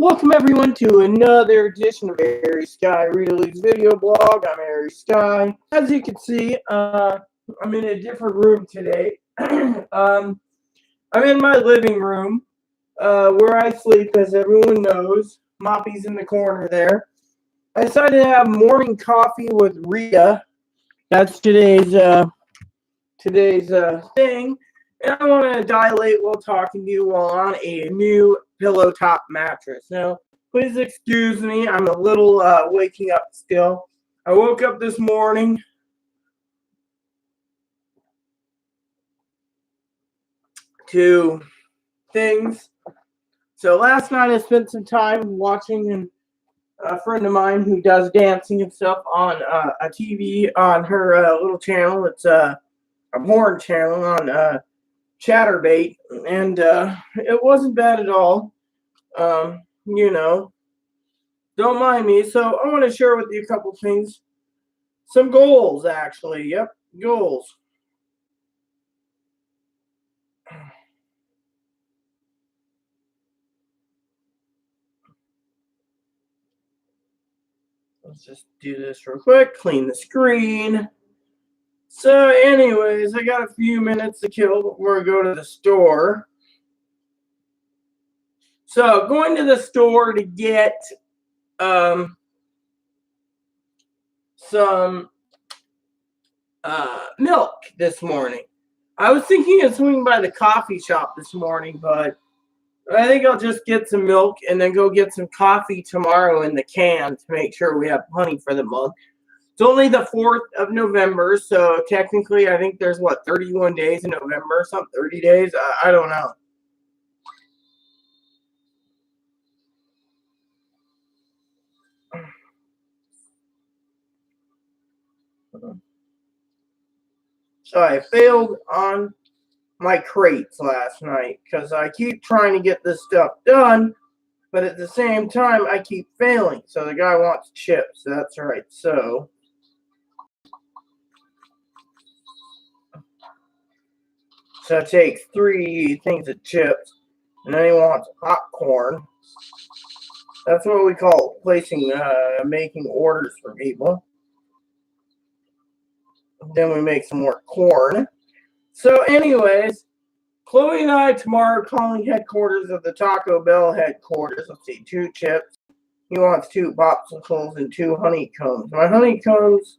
Welcome everyone to another edition of Airy Sky Read-A-League's video blog. I'm Airy Sky. As you can see, I'm in a different room today. I'm in my living room, where I sleep, as everyone knows. Moppy's in the corner there. I decided to have morning coffee with Rita. That's today's thing. And I want to dilate while talking to you while on a new pillow top mattress. Now, please excuse me. I'm a little waking up still. I woke up this morning to things. So last night I spent some time watching a friend of mine who does dancing and stuff on a TV on her little channel. It's a porn channel on Chatterbait, and it wasn't bad at all. Don't mind me. So I want to share with you a couple things. Some goals, actually. Yep, goals. Let's just do this real quick. Clean the screen. So anyways, I got a few minutes to kill before I go to the store. So going to the store to get some milk this morning. I was thinking of swinging by the coffee shop this morning, but I think I'll just get some milk and then go get some coffee tomorrow in the can to make sure we have plenty for the month. It's only the 4th of November, so technically I think there's, 31 days in November, 30 days? I don't know. So I failed on my crates last night because I keep trying to get this stuff done, but at the same time I keep failing. So the guy wants chips. That's right. So it takes 3 things of chips, and then he wants popcorn. That's what we call making orders for people. Then we make some more corn. So anyways, Chloe and I tomorrow are calling headquarters of the Taco Bell headquarters. Let's see, 2 chips. He wants 2 popsicles and 2 honeycombs. My honeycombs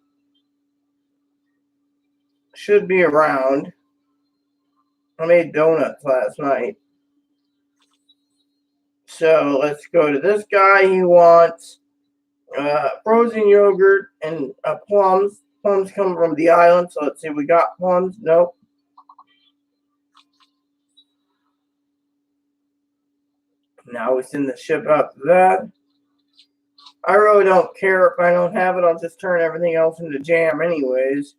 should be around. I made donuts last night. So let's go to this guy. He wants frozen yogurt and plums. Plums come from the island, so let's see. We got plums. Nope. Now we send the ship out to that. I really don't care if I don't have it. I'll just turn everything else into jam anyways.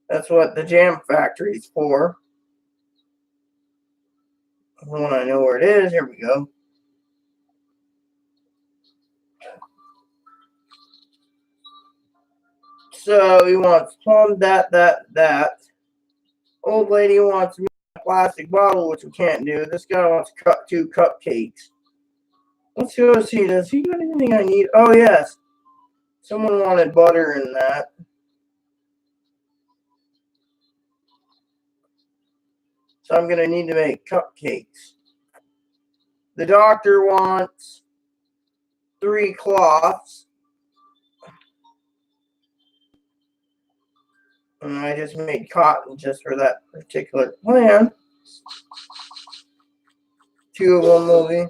That's what the jam factory's for. When I know where it is, here we go. So he wants plum, that. Old lady wants me a plastic bottle, which we can't do. This guy wants 2 cupcakes. Let's go see. Does he got anything I need? Oh, yes. Someone wanted butter in that. So I'm going to need to make cupcakes. The doctor wants 3 cloths. And I just made cotton just for that particular plan. 2 of them will be.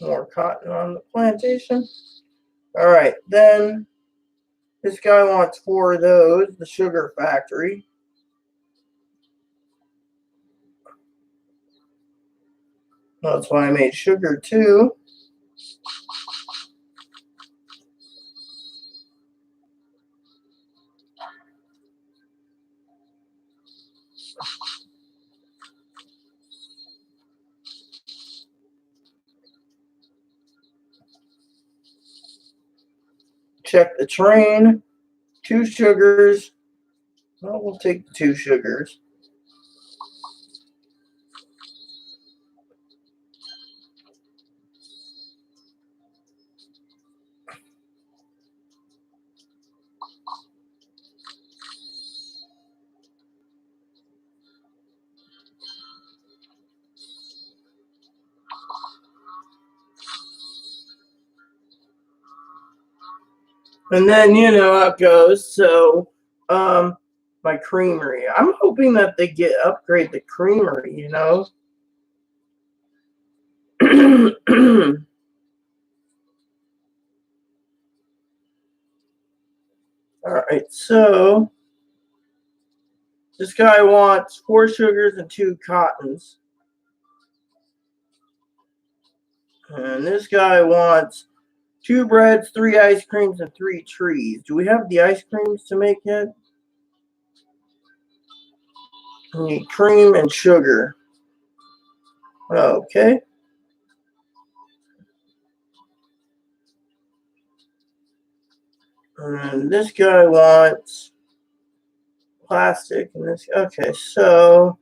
More cotton on the plantation. All right, then this guy wants 4 of those, the sugar factory. That's why I made sugar too. Check the train. 2 sugars. Well, we'll take the 2 sugars. And then you know how it goes. So, my creamery. I'm hoping that they upgrade the creamery. You know. All right, so this guy wants 4 sugars and 2 cottons. And this guy wants 2 breads, 3 ice creams, and 3 trees. Do we have the ice creams to make yet? We need cream and sugar. Okay. And this guy wants plastic. And this, okay, so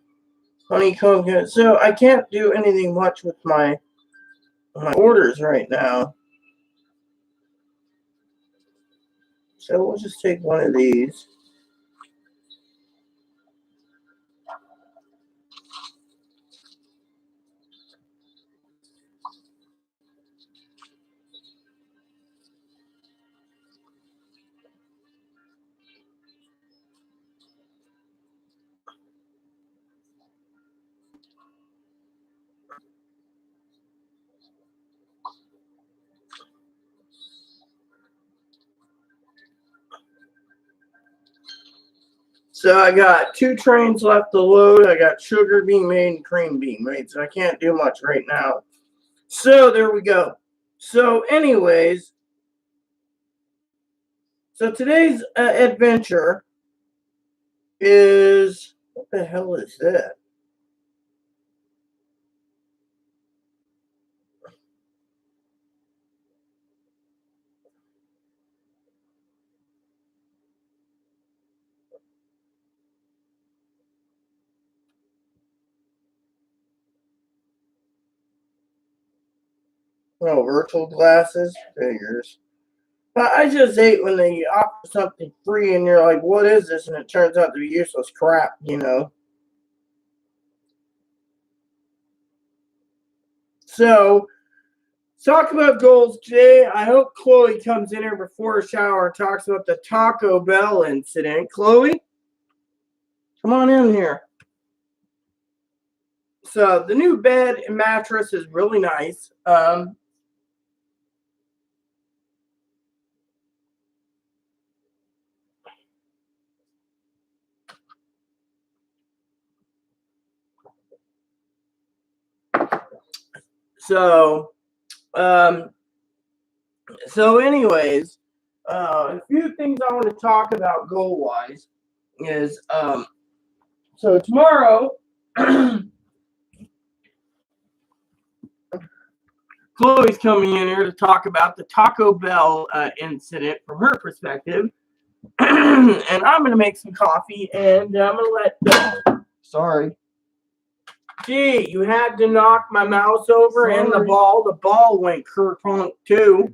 honeycomb. So I can't do anything much with my orders right now. So we'll just take one of these. So I got 2 trains left to load. I got sugar being made and cream being made. So I can't do much right now. So there we go. So anyways, so today's adventure is, what the hell is that? Oh, virtual glasses? Figures. But I just hate when they offer something free and you're like, what is this? And it turns out to be useless crap, you know? So, talk about goals today. I hope Chloe comes in here before a shower and talks about the Taco Bell incident. Chloe, come on in here. So, the new bed and mattress is really nice. So, anyways, a few things I want to talk about goal wise is so tomorrow, Chloe's coming in here to talk about the Taco Bell incident from her perspective, and I'm going to make some coffee, and I'm going to let. Sorry. Gee, you had to knock my mouse over and the ball. The ball went kerplunk too.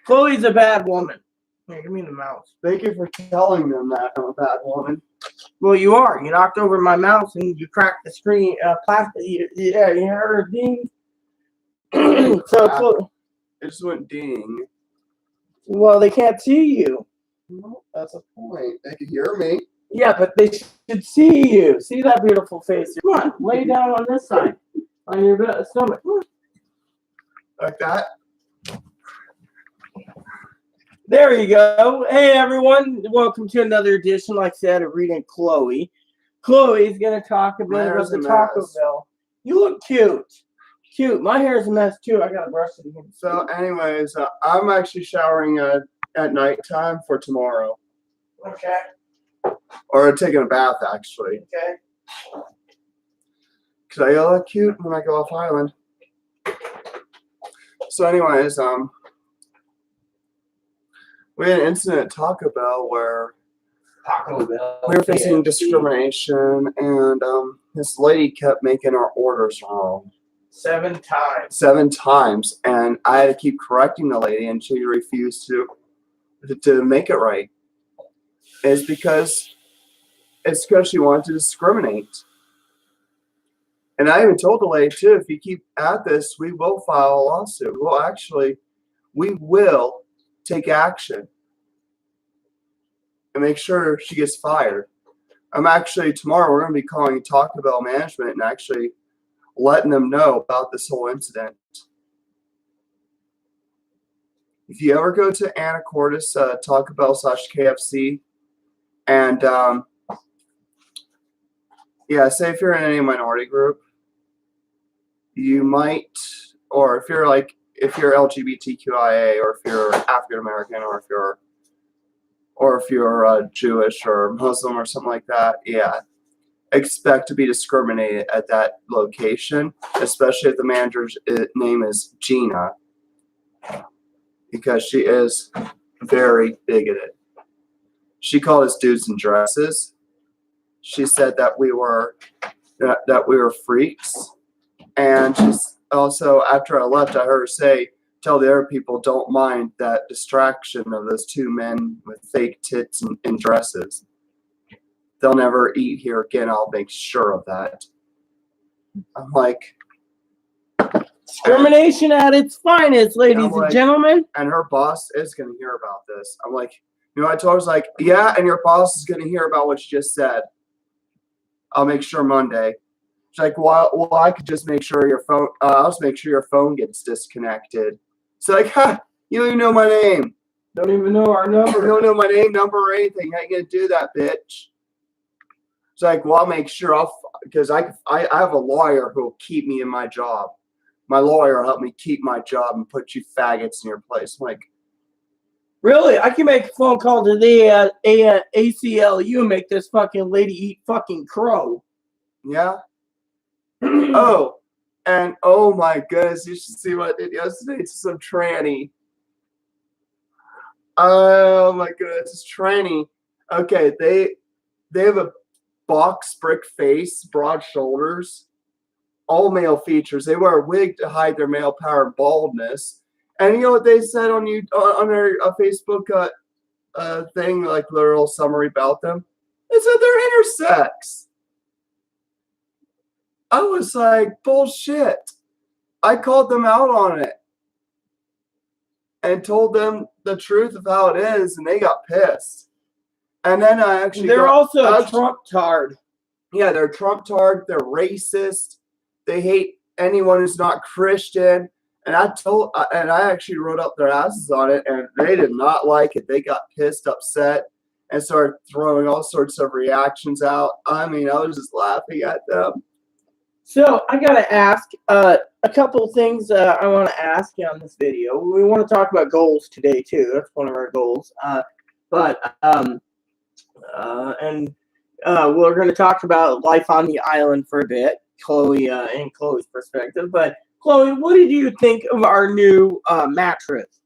Chloe's a bad woman. Here, give me the mouse. Thank you for telling them that I'm a bad woman. Well, you are. You knocked over my mouse and you cracked the screen. Plastic. Yeah, you heard her ding. So it just went ding. Well, they can't see you. No, that's a point. They can hear me. Yeah, but they should see you. See that beautiful face. Come on, lay down on this side, on your stomach. Like that? There you go. Hey, everyone. Welcome to another edition, like I said, of Reading Chloe. Chloe's going to talk a bit about the Taco Bell. You look cute. Cute. My hair's a mess, too. I got to brush it again. So, anyways, I'm actually showering at nighttime for tomorrow. Okay. Or taking a bath, actually. Okay. Because I look cute when I go off island. So, anyways, we had an incident at Taco Bell where we were facing discrimination, and this lady kept making our orders wrong. 7 times. 7 times, and I had to keep correcting the lady, and she refused to make it right. It's because she wanted to discriminate. And I even told the lady too, if you keep at this, we will file a lawsuit. We will take action and make sure she gets fired. I'm actually, tomorrow we're going to be calling Taco Bell management and actually letting them know about this whole incident. If you ever go to Anacortes, Taco Bell / KFC, and yeah, say if you're in any minority group, you might, or if you're LGBTQIA, or if you're African American, or if you're Jewish or Muslim or something like that, yeah, expect to be discriminated at that location, especially if the manager's name is Gina, because she is very bigoted. She called us dudes in dresses. She said that we were freaks, and she's also, after I left, I heard her say, "Tell the other people don't mind that distraction of those two men with fake tits and dresses. They'll never eat here again. I'll make sure of that." I'm like, discrimination at its finest, ladies and gentlemen. And her boss is going to hear about this. I'm like, you know, I told her, I was like, yeah, and your boss is going to hear about what you just said. I'll make sure Monday. She's like, well, I could just make sure your phone. I'll just make sure your phone gets disconnected. It's like, you don't even know my name. Don't even know our number. You don't know my name, number, or anything. How you gonna do that, bitch? It's like, well, I'll make sure because I have a lawyer who will keep me in my job. My lawyer will help me keep my job and put you faggots in your place. I'm like, really? I can make a phone call to the ACLU and make this fucking lady eat fucking crow. Yeah. Oh, and oh my goodness, you should see what I did yesterday to some tranny. Oh my goodness, it's tranny. Okay, they have a box brick face, broad shoulders, all male features. They wear a wig to hide their male power and baldness. And you know what they said on their Facebook thing, like their little summary about them? They said they're intersex. I was like, bullshit. I called them out on it and told them the truth of how it is, and they got pissed. And then I actually they're also Trump-tard. Yeah, they're Trump-tard. They're racist. They hate anyone who's not Christian. And I actually wrote up their asses on it, and they did not like it. They got pissed, upset, and started throwing all sorts of reactions out. I mean, I was just laughing at them. So I gotta ask a couple of things I want to ask you on this video. We want to talk about goals today too. That's one of our goals. We're going to talk about life on the island for a bit, Chloe and Chloe's perspective. But Chloe, what did you think of our new mattress?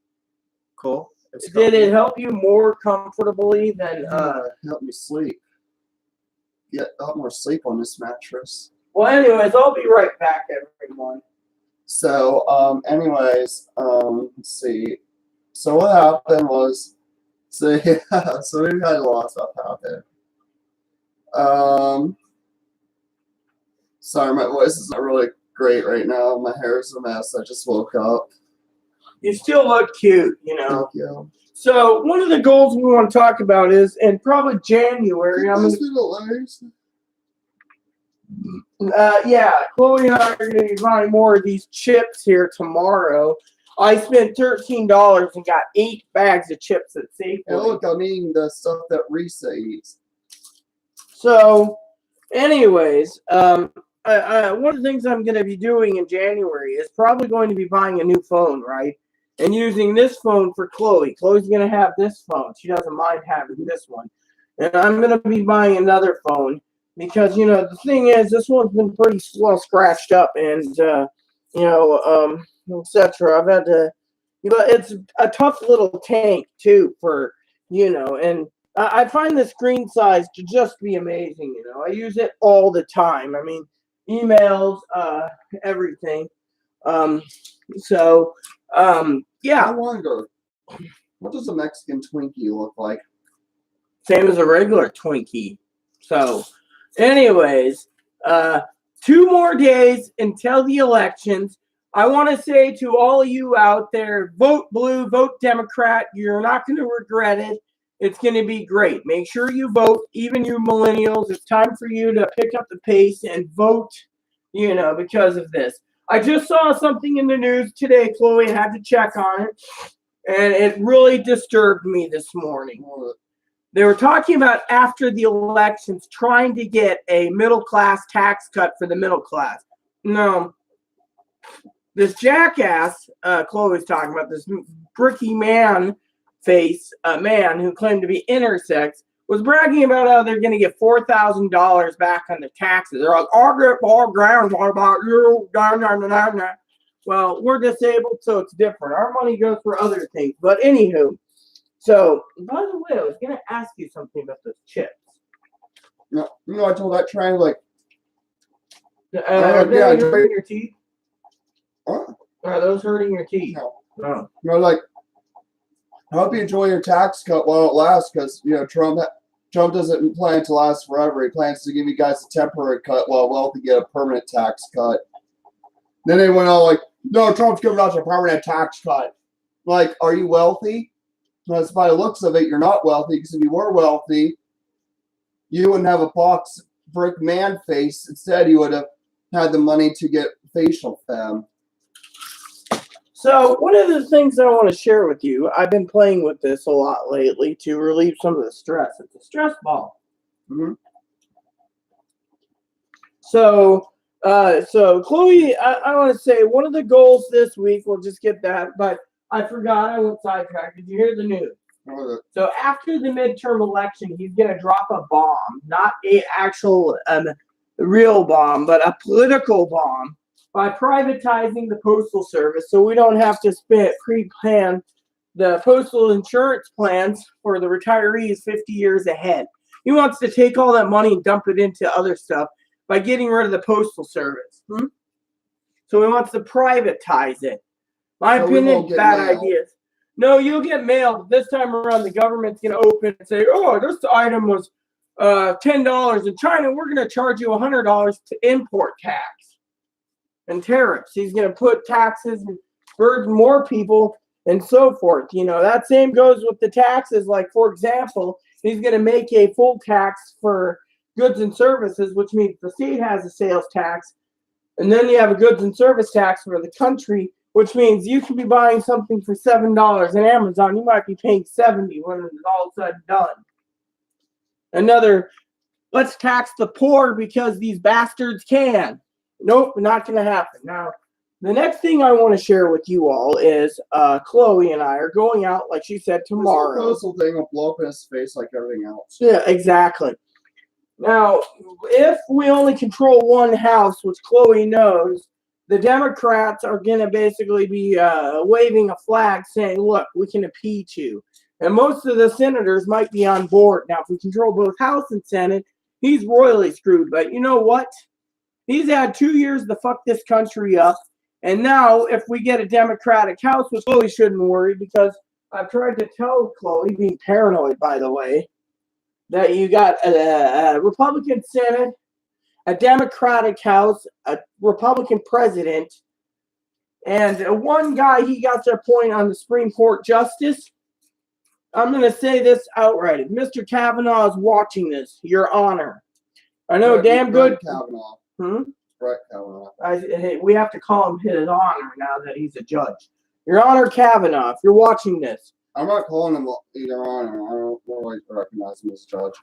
Cool. Did it help you more comfortably than? Help me sleep. Get a lot more sleep on this mattress. Well, anyways, I'll be right back, everyone. So, let's see. So what happened was, so we've had a lot of stuff happen. Sorry, my voice is not really great right now. My hair is a mess. I just woke up. You still look cute, you know. Thank you. So one of the goals we want to talk about is, in probably January, Chloe and I are going to be buying more of these chips here tomorrow. I spent $13 and got 8 bags of chips at Safeway. Hey, look, I'm eating the stuff that Risa eats. So, anyways, one of the things I'm going to be doing in January is probably going to be buying a new phone, right? And using this phone for Chloe. Chloe's going to have this phone. She doesn't mind having this one. And I'm going to be buying another phone. Because, you know, the thing is, this one's been pretty well scratched up and, etc. I've had to, it's a tough little tank, too, for, and I find the screen size to just be amazing, I use it all the time. I mean, emails, everything. Yeah. I wonder, what does a Mexican Twinkie look like? Same as a regular Twinkie. So... anyways, 2 more days until the elections. I want to say to all of you out there, vote blue, vote Democrat. You're not going to regret it. It's going to be great. Make sure you vote, even you millennials. It's time for you to pick up the pace and vote, because of this. I just saw something in the news today, Chloe, and had to check on it, and it really disturbed me this morning. They were talking about after the elections trying to get a middle-class tax cut for the middle class. No. This jackass, Chloe's talking about, this bricky man who claimed to be intersex, was bragging about how they're going to get $4,000 back on the taxes. They're like, I'll get more ground, what about you? Well, we're disabled, so it's different. Our money goes for other things. But anywho, so, by the way, I was going to ask you something about those chips. No, I told that train, like, are they hurting your teeth? What? Are those hurting your teeth? No. Like, I hope you enjoy your tax cut while it lasts, because, Trump doesn't plan to last forever. He plans to give you guys a temporary cut while wealthy get a permanent tax cut. Then they went all like, no, Trump's giving us a permanent tax cut. Like, are you wealthy? Because by the looks of it, you're not wealthy, because if you were wealthy, you wouldn't have a box brick man face. Instead, you would have had the money to get facial femme. So one of the things I want to share with you, I've been playing with this a lot lately to relieve some of the stress. It's a stress ball. Mm-hmm. So Chloe, I want to say one of the goals this week, we'll just get that, but I forgot, I went sidetracked. Did you hear the news? So after the midterm election, he's going to drop a bomb, not a actual real bomb, but a political bomb, by privatizing the Postal Service, so we don't have to pre-plan the postal insurance plans for the retirees 50 years ahead. He wants to take all that money and dump it into other stuff by getting rid of the Postal Service. So he wants to privatize it. My opinion, bad ideas. No, you'll get mail. This time around, the government's going to open and say, oh, this item was $10 in China. We're going to charge you $100 to import tax and tariffs. He's going to put taxes and burden more people and so forth. That same goes with the taxes. Like, for example, he's going to make a full tax for goods and services, which means the state has a sales tax. And then you have a goods and service tax for the country, which means you could be buying something for $7 on Amazon. You might be paying $70 when it's all said and done. Another, let's tax the poor because these bastards can. Nope, not going to happen. Now, the next thing I want to share with you all is Chloe and I are going out, like she said, tomorrow. This whole thing will blow up in his face like everything else. Yeah, exactly. Now, if we only control one house, which Chloe knows, the Democrats are going to basically be waving a flag saying, look, we can impeach you. And most of the senators might be on board. Now, if we control both House and Senate, he's royally screwed. But you know what? He's had 2 years to fuck this country up. And now, if we get a Democratic House, which Chloe shouldn't worry, because I've tried to tell Chloe, being paranoid, by the way, that you got a Republican Senate, a Democratic House, a Republican president, and one guy, he got to appoint on the Supreme Court justice. I'm going to say this outright. If Mr. Kavanaugh is watching this, Your Honor, I know damn good. Kavanaugh. Brett Kavanaugh. We have to call him His Honor now that he's a judge. Your Honor Kavanaugh, if you're watching this. I'm not calling him Your Honor. I don't really recognize him as a judge.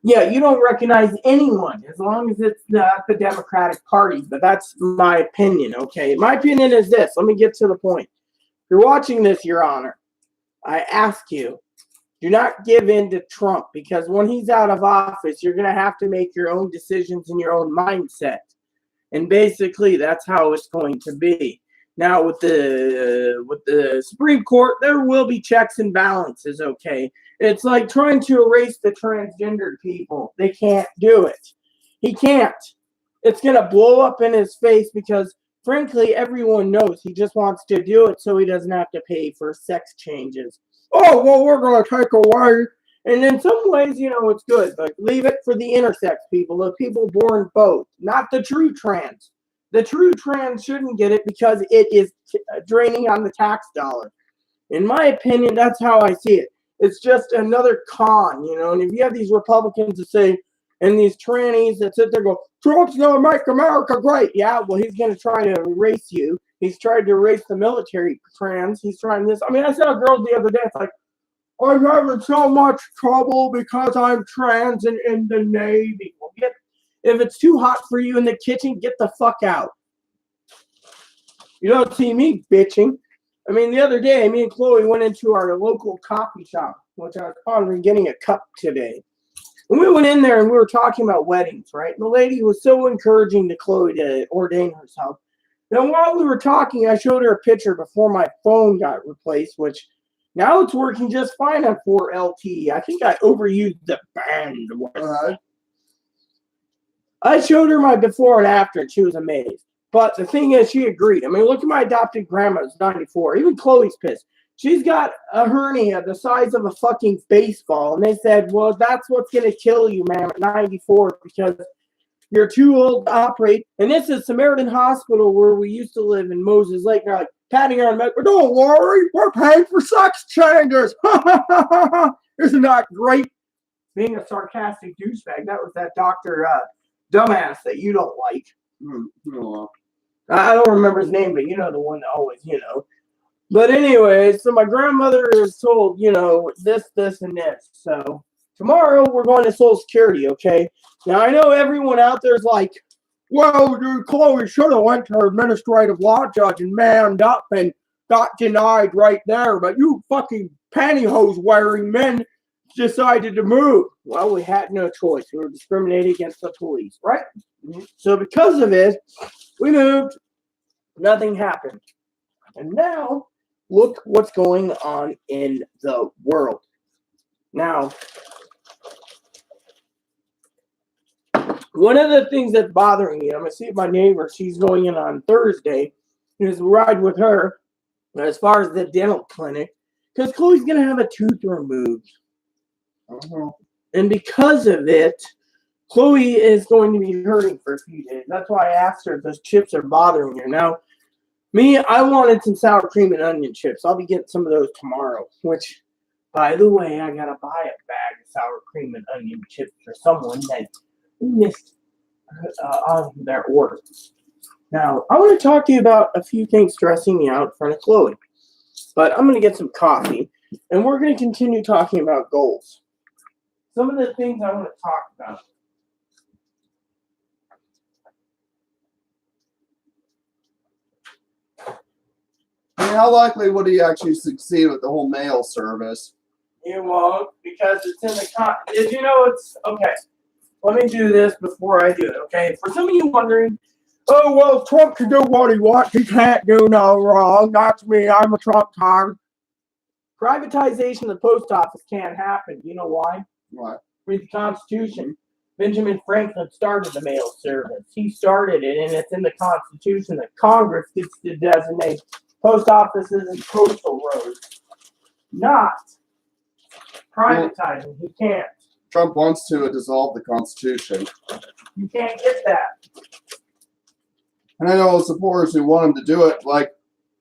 Yeah, you don't recognize anyone as long as it's not the Democratic Party, but that's my opinion, okay? My opinion is this. Let me get to the point. If you're watching this, Your Honor, I ask you, do not give in to Trump, because when he's out of office, you're going to have to make your own decisions in your own mindset. And basically, that's how it's going to be. Now, with the Supreme Court, there will be checks and balances, okay? It's like trying to erase the transgendered people. They can't do it. He can't. It's going to blow up in his face because, frankly, everyone knows he just wants to do it so he doesn't have to pay for sex changes. Oh, well, we're going to take away. And in some ways, it's good. But leave it for the intersex people, the people born both, not the true trans. The true trans shouldn't get it because it is draining on the tax dollar. In my opinion, that's how I see it. It's just another con, you know. And if you have these Republicans that say, and these trannies that sit there and go, Trump's gonna make America great. Yeah, well, he's gonna try to erase you. He's tried to erase the military trans. He's trying this. I mean, I saw a girl the other day. It's like, I'm having so much trouble because I'm trans and in the Navy. Well, if it's too hot for you in the kitchen, get the fuck out. You don't see me bitching. I mean, the other day, me and Chloe went into our local coffee shop, which I was probably getting a cup today. And we went in there and we were talking about weddings, right? And the lady was so encouraging to Chloe to ordain herself. Then while we were talking, I showed her a picture before my phone got replaced, which now it's working just fine on 4LTE. I think I overused the bandwidth. I showed her my before and after, and she was amazed. But the thing is, she agreed. I mean, look at my adopted grandma, who's 94. Even Chloe's pissed. She's got a hernia the size of a fucking baseball. And they said, well, that's what's going to kill you, man, at 94 because you're too old to operate. And this is Samaritan Hospital where we used to live in Moses Lake. And they're like, patting her on the back, don't worry, we're paying for sex changes. Isn't that great? Being a sarcastic douchebag, that was that Dr. Dumbass that you don't like. I don't remember his name, but you know the one that always, you know. But anyway, so my grandmother is told, you know, this, and this. So tomorrow we're going to Social Security, okay? Now I know everyone out there is like, well, dude, Chloe should have went to her administrative law judge and manned up and got denied right there. But you fucking pantyhose wearing men decided to move. Well, we had no choice. We were discriminated against the police, right? So because of it, we moved. Nothing happened. And now, look what's going on in the world. Now, one of the things that's bothering me, I'm going to see if my neighbor, she's going in on Thursday, is ride with her as far as the dental clinic, because Chloe's going to have a tooth removed. And because of it, Chloe is going to be hurting for a few days. That's why I asked her if those chips are bothering her. Now, me, I wanted some sour cream and onion chips. I'll be getting some of those tomorrow, which, by the way, I got to buy a bag of sour cream and onion chips for someone that missed on their order. Now, I want to talk to you about a few things stressing me out in front of Chloe. But I'm going to get some coffee, and we're going to continue talking about goals. Some of the things I want to talk about. I mean, how likely would he actually succeed with the whole mail service? You won't, because it's in the Did you know it's okay? Let me do this before I do it, okay? For some of you wondering, oh well, Trump can do what he wants. He can't do no wrong. That's me. I'm a Trump card. Privatization of the post office can't happen. You know why? Why? Read the Constitution. Benjamin Franklin started the mail service. He started it, and it's in the Constitution that Congress gets to designate post offices and postal roads. Not privatizing. He can't. Trump wants to dissolve the Constitution. You can't get that. And I know supporters who want him to do it, like,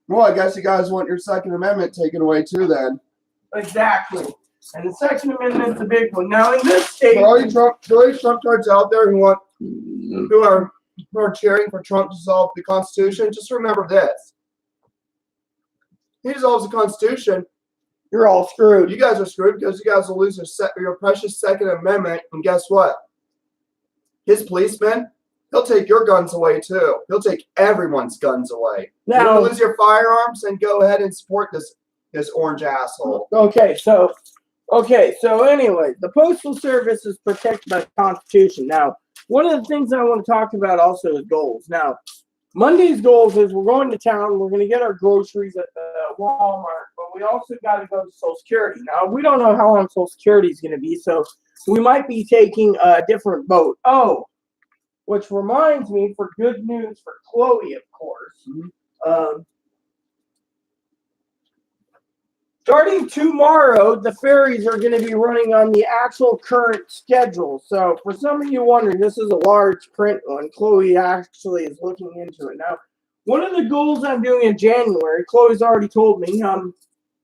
well, I guess you guys want your Second Amendment taken away too then. Exactly. And the Second Amendment's a big one. Now, in this state... For all you Trump cards out there who are cheering for Trump to dissolve the Constitution, just remember this. He dissolves the Constitution, you're all screwed. You guys are screwed because you guys will lose your precious Second Amendment. And guess what? His policeman, he'll take your guns away too. He'll take everyone's guns away. Now, you want to lose your firearms, and go ahead and support this orange asshole. Okay, so anyway, the Postal Service is protected by the Constitution. Now, one of the things I want to talk about also is goals. Now, Monday's goals is we're going to town, we're going to get our groceries at the Walmart, but we also got to go to Social Security. Now, we don't know how long Social Security is going to be, so we might be taking a different boat. Oh, which reminds me, for good news for Chloe, of course, Starting tomorrow, the ferries are going to be running on the actual current schedule. So, for some of you wondering, this is a large print one. Chloe actually is looking into it now. One of the goals I'm doing in January, Chloe's already told me. A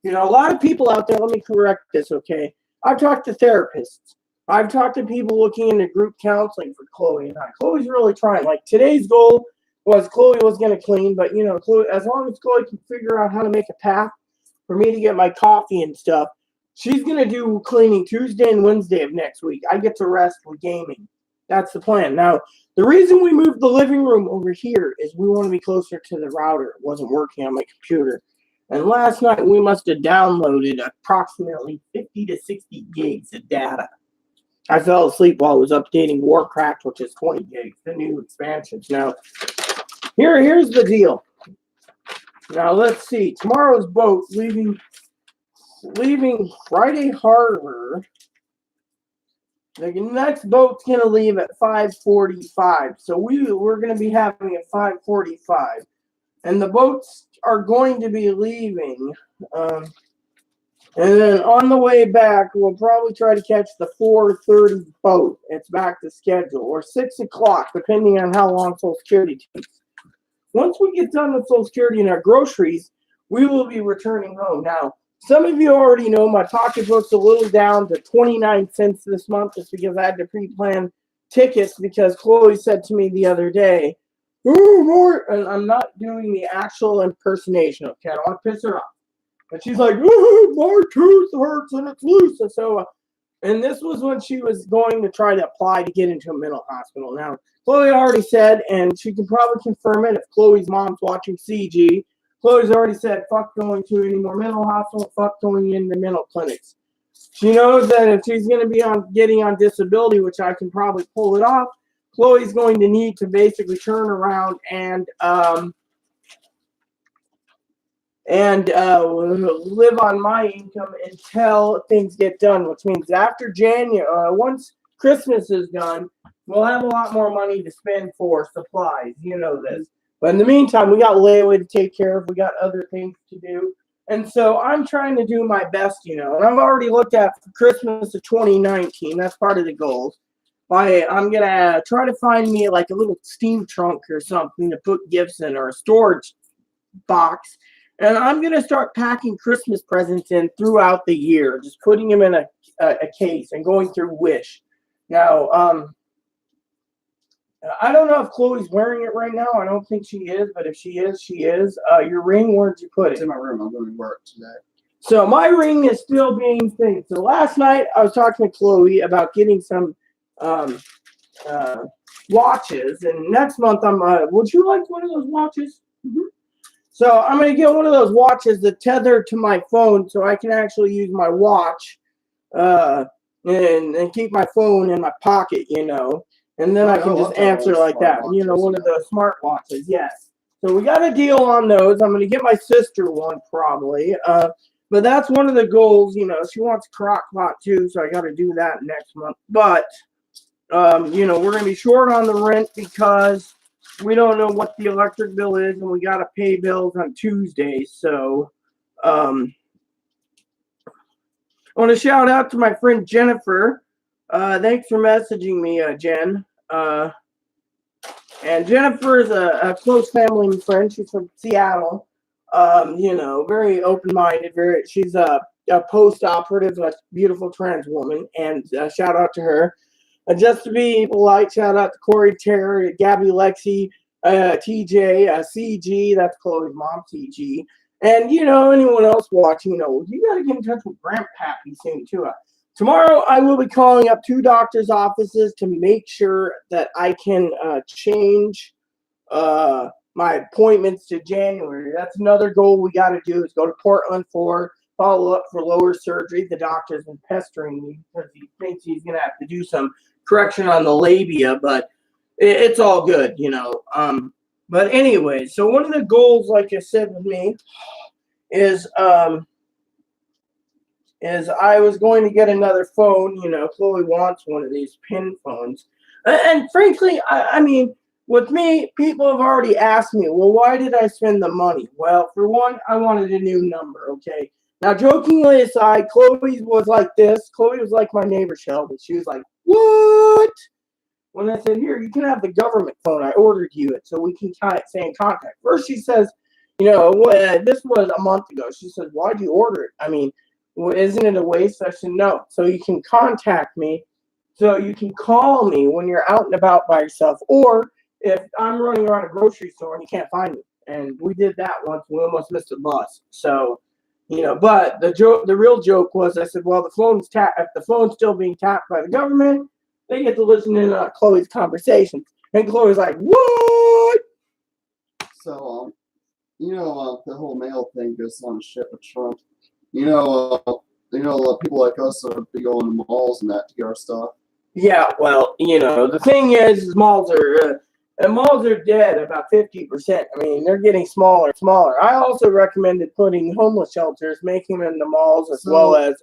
lot of people out there. Let me correct this, okay? I've talked to therapists. I've talked to people looking into group counseling for Chloe and I. Chloe's really trying. Like today's goal was Chloe was going to clean, but Chloe, as long as Chloe can figure out how to make a path for me to get my coffee and stuff, she's going to do cleaning Tuesday and Wednesday of next week. I get to rest with gaming. That's the plan. Now, the reason we moved the living room over here is we want to be closer to the router. It wasn't working on my computer. And last night we must have downloaded approximately 50 to 60 gigs of data. I fell asleep while I was updating Warcraft, which is 20 gigs, the new expansions. Now, here's the deal. Now, let's see. Tomorrow's boat leaving Friday Harbor. The next boat's going to leave at 5:45. So we're going to be having at 5:45. And the boats are going to be leaving. And then on the way back, we'll probably try to catch the 4:30 boat. It's back to schedule. Or 6 o'clock, depending on how long Social Security takes. Once we get done with Social Security and our groceries, we will be returning home. Now, some of you already know my pocketbook's a little down to 29 cents this month just because I had to pre-plan tickets because Chloe said to me the other day, "Ooh, more," and I'm not doing the actual impersonation, okay? I don't want to piss her off. And she's like, "Ooh, my tooth hurts and it's loose." And this was when she was going to try to apply to get into a mental hospital. Now, Chloe already said, and she can probably confirm it if Chloe's mom's watching CG, Chloe's already said, fuck going to any more mental hospital, fuck going into mental clinics. She knows that if she's going to be getting on disability, which I can probably pull it off, Chloe's going to need to basically turn around and live on my income until things get done, which means after January, once Christmas is done, we'll have a lot more money to spend for supplies. You know this. But in the meantime, we got layaway to take care of. We got other things to do. And so I'm trying to do my best, And I've already looked at Christmas of 2019. That's part of the goals. I'm going to try to find me like a little steam trunk or something to put gifts in or a storage box. And I'm going to start packing Christmas presents in throughout the year, just putting them in a case and going through Wish. Now, I don't know if Chloe's wearing it right now. I don't think she is, but if she is, she is. Your ring, where'd you put it? It's in my room. I'm going to work today. So my ring is still being thing. So last night I was talking to Chloe about getting some watches, and next month would you like one of those watches? Mm-hmm. So I'm going to get one of those watches that tether to my phone so I can actually use my watch and keep my phone in my pocket, And then I can just answer like that. One of those smart watches, yes. So we got a deal on those. I'm going to get my sister one probably. But that's one of the goals, She wants a crock pot too, so I got to do that next month. But, we're going to be short on the rent because we don't know what the electric bill is, and we got to pay bills on Tuesday. So, I want to shout out to my friend Jennifer. Thanks for messaging me, Jen. And Jennifer is a close family friend. She's from Seattle. Very open-minded. She's a post-operative, beautiful trans woman. And shout out to her. Just to be polite, shout out to Corey Terry, Gabby Lexi, TJ, CG, that's Chloe's mom, CG. And, anyone else watching, you got to get in touch with Grandpappy soon, too. Tomorrow, I will be calling up 2 doctors' offices to make sure that I can change my appointments to January. That's another goal we got to do is go to Portland for follow-up for lower surgery. The doctor's been pestering me because he thinks he's going to have to do some correction on the labia, but it's all good, But anyway, so one of the goals, like I said with me, is I was going to get another phone. Chloe wants one of these pin phones. And frankly, I mean, with me, people have already asked me, well, why did I spend the money? Well, for one, I wanted a new number, okay? Now, jokingly aside, Chloe was like this. Chloe was like my neighbor Shelby. She was like, "What?" When I said, "Here, you can have the government phone. I ordered you it so we can stay in contact." First, she says, this was a month ago. She says, "Why'd you order it? I mean, isn't it a waste?" I said, "No. So you can contact me. So you can call me when you're out and about by yourself, or if I'm running around a grocery store and you can't find me." And we did that once. We almost missed a bus. So, but the real joke was, I said, "Well, if the phone's still being tapped by the government, they get to listen in on Chloe's conversations." And Chloe's like, "What?" So, the whole mail thing goes on the ship with Trump. People like us are be going to malls and that to get our stuff. Yeah, well, the thing is malls are dead about 50%. I mean, they're getting smaller and smaller. I also recommended putting homeless shelters, making them into malls as well as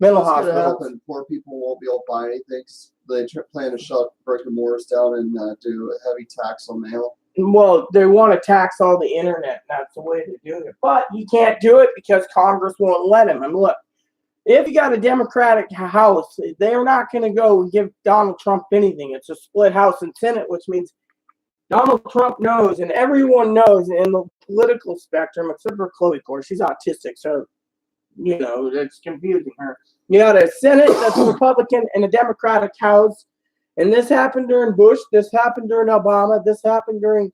mental hospitals. Happen? Poor people won't be able to buy anything. They plan to shut brick and mortars down and do a heavy tax on mail. Well, they want to tax all the internet. That's the way they're doing it. But you can't do it because Congress won't let him. And look, if you got a Democratic House, they're not going to go and give Donald Trump anything. It's a split House and Senate, which means Donald Trump knows, and everyone knows in the political spectrum, except for Chloe, of course, she's autistic, so, that's confusing her. You got a Senate that's Republican and a Democratic House. And this happened during Bush. This happened during Obama. This happened during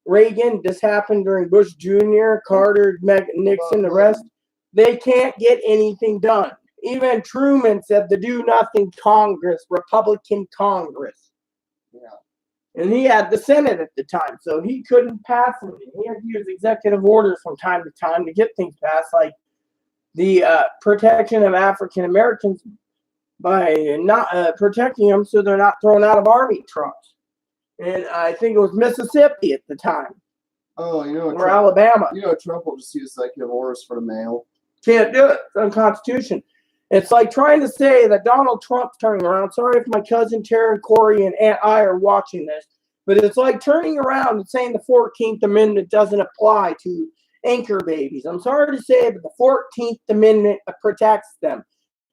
Reagan. This happened during Bush Jr., Carter, Nixon, the rest. They can't get anything done. Even Truman said the do-nothing Congress, Republican Congress. Yeah. And he had the Senate at the time, so he couldn't pass anything. He had to use executive orders from time to time to get things passed, like the protection of African Americans by not protecting them so they're not thrown out of army trucks. And I think it was Mississippi at the time. Oh, or Trump, Alabama. Trump will just use executive orders for the mail. Can't do it. It's unconstitutional. It's like trying to say that Donald Trump's turning around. Sorry if my cousin Tara, Corey, and Aunt I are watching this, but it's like turning around and saying the 14th Amendment doesn't apply to anchor babies. I'm sorry to say, but the 14th Amendment protects them.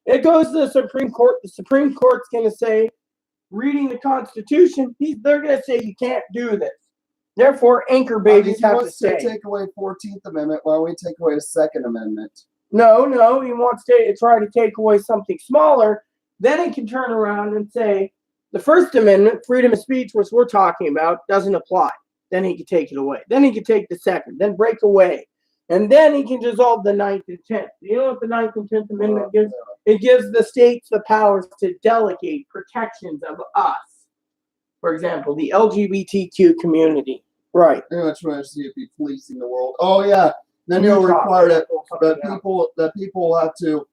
It goes to the Supreme Court. The Supreme Court's going to say, reading the Constitution, they're going to say you can't do this. Therefore, anchor babies have to stay. He wants to take away 14th Amendment. Why don't we take away the Second Amendment? No, he wants to try to take away something smaller. Then he can turn around and say the First Amendment, freedom of speech, which we're talking about, doesn't apply. Then he can take it away. Then he can take the second, then break away. And then he can dissolve the 9th and 10th. You know what the 9th and 10th Amendment gives? It gives the states the powers to delegate protections of us. For example, the LGBTQ community. Right. Pretty much want to see it be policing the world. Oh, yeah. Then you'll require that people have to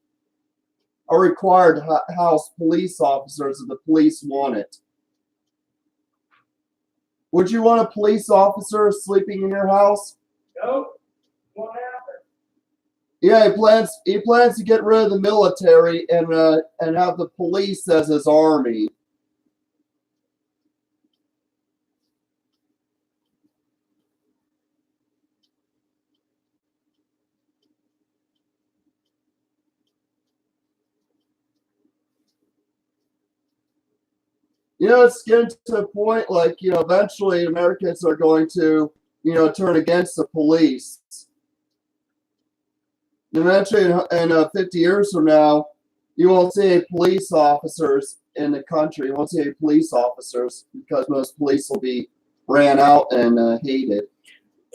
are required to house police officers if the police want it. Would you want a police officer sleeping in your house? No. Won't happen. Yeah, he plans to get rid of the military and have the police as his army. It's getting to a point like, eventually Americans are going to, turn against the police. Eventually, in 50 years from now, you won't see any police officers in the country. You won't see any police officers because most police will be ran out and hated.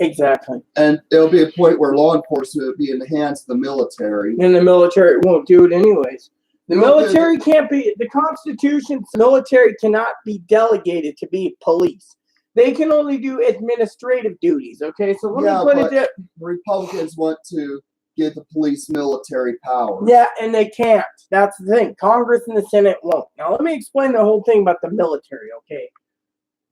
Exactly. And there'll be a point where law enforcement will be in the hands of the military. And the military won't do it anyways. The military can't be, the Constitution's military cannot be delegated to be police. They can only do administrative duties, okay? So let me put it. Republicans want to give the police military power. Yeah, and they can't. That's the thing. Congress and the Senate won't. Now, let me explain the whole thing about the military, okay?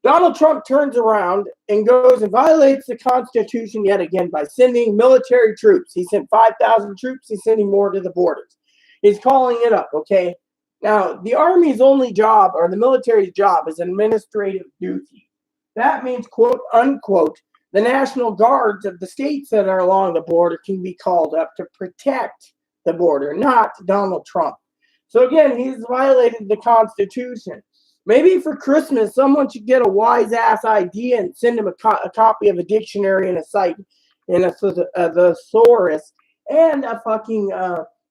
Donald Trump turns around and goes and violates the Constitution yet again by sending military troops. He sent 5,000 troops. He's sending more to the borders. He's calling it up, okay? Now, the Army's only job, or the military's job, is administrative duty. That means, quote, unquote, the National Guards of the states that are along the border can be called up to protect the border, not Donald Trump. So again, he's violated the Constitution. Maybe for Christmas, someone should get a wise ass idea and send him a copy of a dictionary and a site and a thesaurus and a fucking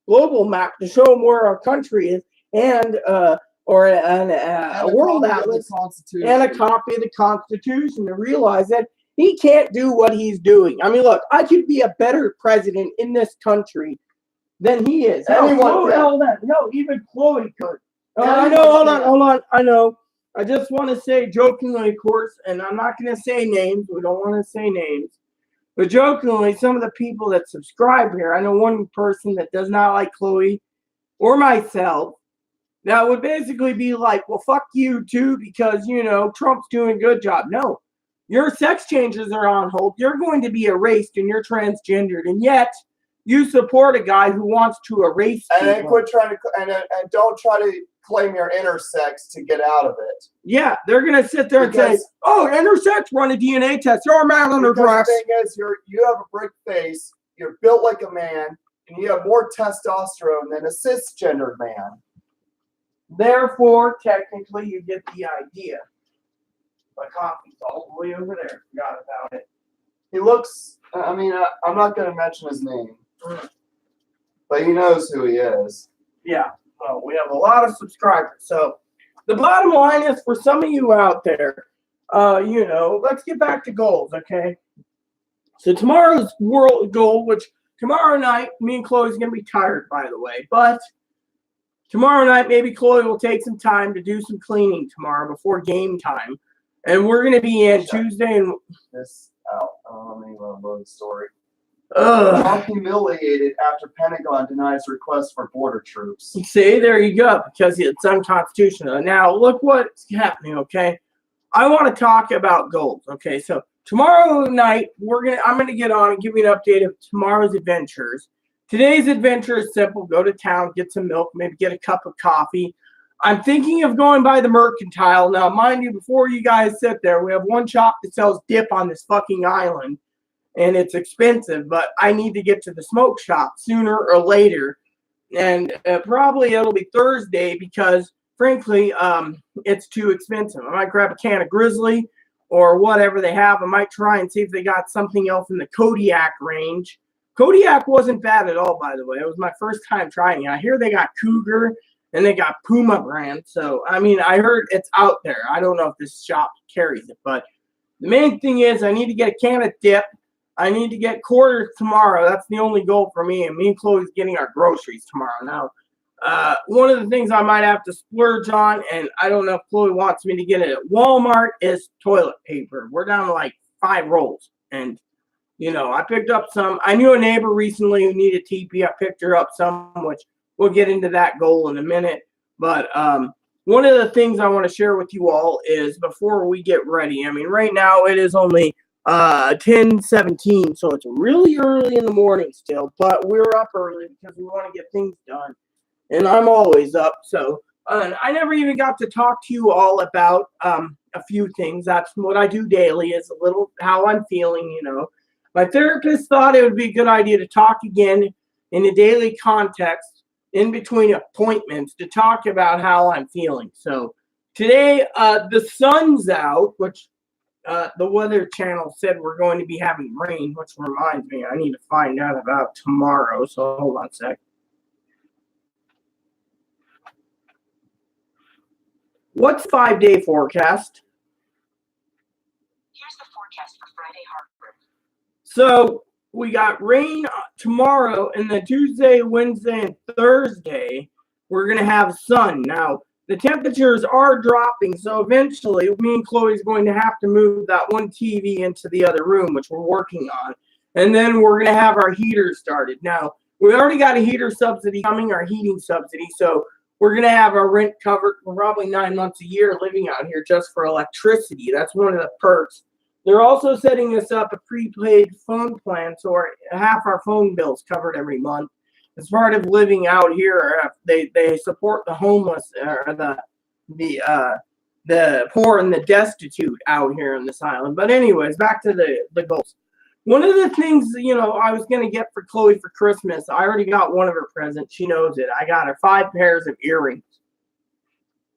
global map to show him where our country is, and a world atlas and a copy of the Constitution to realize that he can't do what he's doing. I mean, look, I could be a better president in this country than he is. Anyone could. No, even Chloe could. I know, hold on. I know. I just want to say jokingly, of course, and I'm not going to say names. We don't want to say names. But jokingly, some of the people that subscribe here, I know one person that does not like Chloe or myself, that would basically be like, well, fuck you too, because, you know, Trump's doing a good job. No, your sex changes are on hold. You're going to be erased and you're transgendered. And yet, you support a guy who wants to erase and then people. quit trying to and don't try to claim your intersex to get out of it. Yeah, they're gonna sit there and say, "Oh, intersex, run a DNA test. You're a man under dress." The thing is, you have a brick face. You're built like a man, and you have more testosterone than a cisgendered man. Therefore, technically, you get the idea. My coffee's all the way over there. Forgot about it. He looks. I mean, I'm not gonna mention his name. But he knows who he is. Yeah, well, we have a lot of subscribers. So the bottom line is, for some of you out there, you know, let's get back to goals, okay? So tomorrow's world goal, which tomorrow night, me and Chloe's going to be tired, by the way. But tomorrow night, maybe Chloe will take some time to do some cleaning tomorrow before game time. And we're going to be in Tuesday and... This out. Let me load the story. Trump humiliated after Pentagon denies request for border troops. See, there you go, because it's unconstitutional. Now, look what's happening, okay? I want to talk about goals, okay? So tomorrow night, I'm gonna get on and give you an update of tomorrow's adventures. Today's adventure is simple. Go to town, get some milk, maybe get a cup of coffee. I'm thinking of going by the Mercantile. Now, mind you, before you guys sit there, we have one shop that sells dip on this fucking island. And it's expensive, but I need to get to the smoke shop sooner or later. And probably it'll be Thursday because, frankly, it's too expensive. I might grab a can of Grizzly or whatever they have. I might try and see if they got something else in the Kodiak range. Kodiak wasn't bad at all, by the way. It was my first time trying it. I hear they got Cougar and they got Puma brand. So, I mean, I heard it's out there. I don't know if this shop carries it, but the main thing is I need to get a can of dip. I need to get quarters tomorrow. That's the only goal for me. And me and Chloe's getting our groceries tomorrow. Now, one of the things I might have to splurge on, and I don't know if Chloe wants me to get it at Walmart, is toilet paper. We're down to like 5 rolls. And, you know, I picked up some. I knew a neighbor recently who needed TP. I picked her up some, which we'll get into that goal in a minute. But one of the things I want to share with you all is before we get ready. I mean, right now it is only 10:17, so it's really early in the morning still, but we're up early because we want to get things done, and I'm always up. So I never even got to talk to you all about a few things. That's what I do daily, is a little how I'm feeling. You know, my therapist thought it would be a good idea to talk again in a daily context in between appointments to talk about how I'm feeling. So today the sun's out, which the Weather Channel said we're going to be having rain, which reminds me, I need to find out about tomorrow. So hold on a sec. What's 5-day forecast? Here's the forecast for Friday, Hartford. So we got rain tomorrow, and then Tuesday, Wednesday, and Thursday, we're going to have sun. Now, the temperatures are dropping, so eventually me and Chloe's going to have to move that one TV into the other room, which we're working on. And then we're going to have our heater started. Now, we already got a heater subsidy coming, our heating subsidy, so we're going to have our rent covered for probably 9 months a year living out here just for electricity. That's one of the perks. They're also setting us up a prepaid phone plan, so half our phone bill's covered every month. As part of living out here, they support the homeless or the the poor and the destitute out here in this island. But anyways, back to the goals. One of the things, you know, I was going to get for Chloe for Christmas, I already got one of her presents. She knows it. I got her 5 pairs of earrings.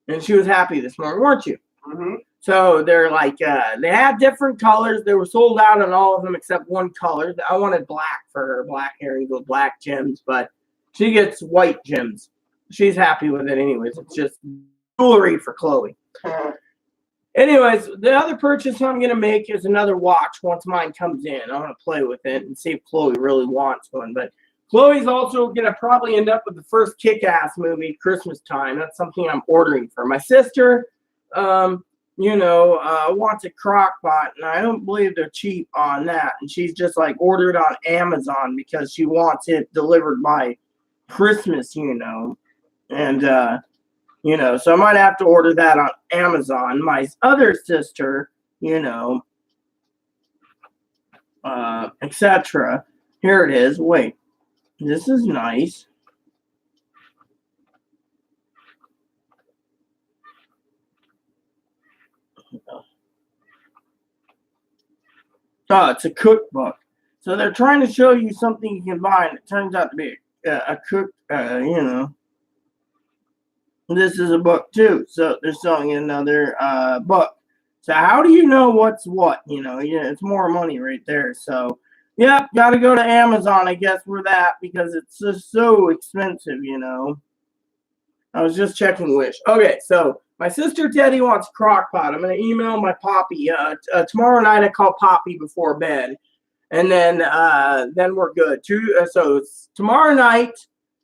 And she was happy this morning, weren't you? Mm-hmm. So they're like, they had different colors. They were sold out on all of them except one color. I wanted black for her, black earrings with black gems, but she gets white gems. She's happy with it anyways. It's just jewelry for Chloe. Anyways, the other purchase I'm going to make is another watch once mine comes in. I want to play with it and see if Chloe really wants one. But Chloe's also going to probably end up with the first Kick-Ass movie Christmas time. That's something I'm ordering for my sister. You know, wants a crock pot, and I don't believe they're cheap on that. And she's just like ordered on Amazon because she wants it delivered by Christmas, you know. And, you know, so I might have to order that on Amazon. My other sister, you know, etc. Here it is. Wait, this is nice. Oh, it's a cookbook. So they're trying to show you something you can buy, and it turns out to be a cook, you know. This is a book too, so they're selling another book. So how do you know what's what? You know, yeah, it's more money right there. So, yeah, got to go to Amazon, I guess, for that because it's just so expensive. You know, I was just checking Wish. Okay, so my sister Teddy wants a crock pot. I'm gonna email my Poppy tomorrow night. I call Poppy before bed, and then we're good. So it's tomorrow night.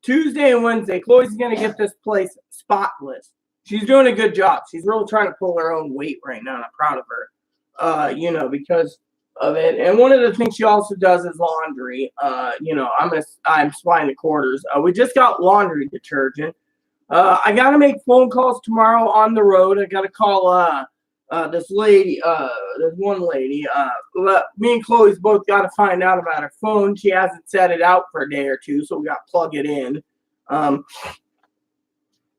Tuesday and Wednesday, Chloe's going to get this place spotless. She's doing a good job. She's really trying to pull her own weight right now, and I'm proud of her, you know, because of it. And one of the things she also does is laundry. You know, I'm supplying the quarters. We just got laundry detergent. I got to make phone calls tomorrow on the road. I got to call this lady, this one lady. Me and Chloe's both got to find out about her phone. She hasn't set it out for a day or two, so we got to plug it in. Now,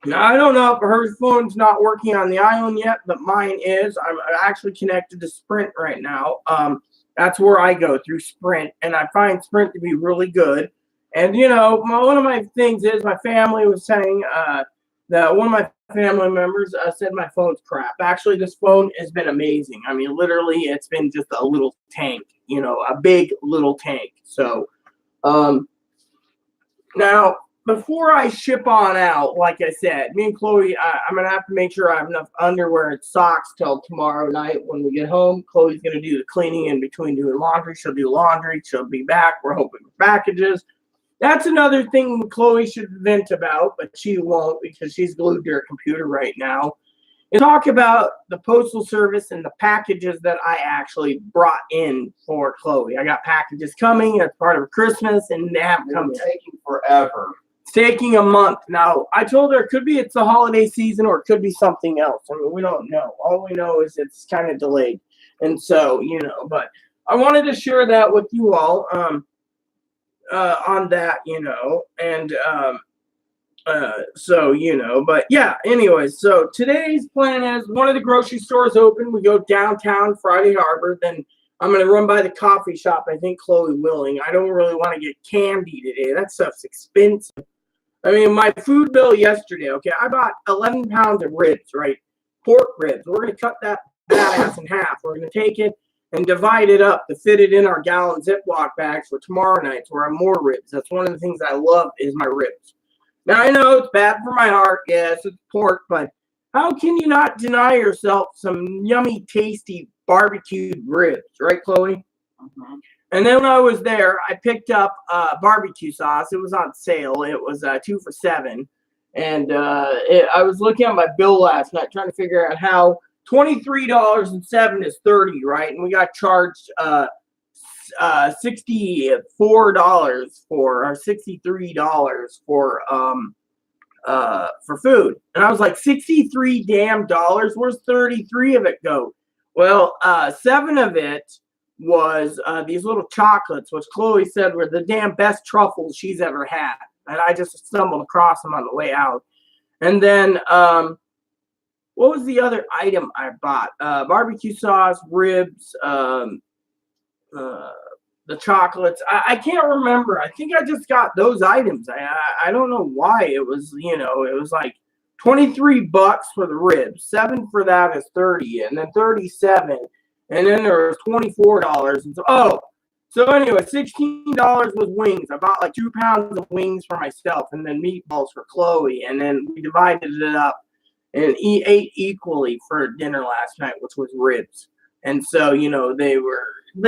I don't know if her phone's not working on the island yet, but mine is. I'm actually connected to Sprint right now. That's where I go, through Sprint, and I find Sprint to be really good. And, you know, one of my things is my family was saying that one of my family members said my phone's crap. Actually, this phone has been amazing. I mean, literally, it's been just a little tank, you know, a big little tank. So, now, before I ship on out, like I said, me and Chloe, I'm going to have to make sure I have enough underwear and socks till tomorrow night when we get home. Chloe's going to do the cleaning in between doing laundry. She'll do laundry. She'll be back. We're hoping for packages. That's another thing Chloe should vent about, but she won't because she's glued to her computer right now. And talk about the Postal Service and the packages that I actually brought in for Chloe. I got packages coming as part of Christmas, and they haven't come yet. Taking forever. It's taking a month. Now, I told her it could be it's the holiday season or it could be something else. I mean, we don't know. All we know is it's kind of delayed. And so, you know, but I wanted to share that with you all. On that, you know, and so, you know, but yeah, anyways, so today's plan is one of the grocery stores open. We go downtown Friday Harbor, then I'm going to run by the coffee shop. I think Chloe willing. I don't really want to get candy today. That stuff's expensive. I mean, my food bill yesterday, okay, I bought 11 pounds of ribs, right? Pork ribs. We're going to cut that ass in half. We're going to take it and divide it up to fit it in our gallon Ziploc bags for tomorrow night where I'm more ribs. That's one of the things I love is my ribs. Now, I know it's bad for my heart. Yes, it's pork, but how can you not deny yourself some yummy, tasty barbecued ribs, right, Chloe? Mm-hmm. And then when I was there, I picked up barbecue sauce. It was on sale. It was 2 for $7. And I was looking at my bill last night trying to figure out how $23.07 is 30, right? And we got charged $64 or $63 for food. And I was like, 63 damn dollars? Where's 33 of it go? Well, 7 of it was these little chocolates, which Chloe said were the damn best truffles she's ever had. And I just stumbled across them on the way out. And then what was the other item I bought? Barbecue sauce, ribs, the chocolates. I can't remember. I think I just got those items. I don't know why. It was, it was like $23 for the ribs. 7 for that is 30, and then 37, and then there was $24. And so anyway, $16 was wings. I bought like 2 pounds of wings for myself, and then meatballs for Chloe, and then we divided it up and ate equally for dinner last night, which was ribs. And so, they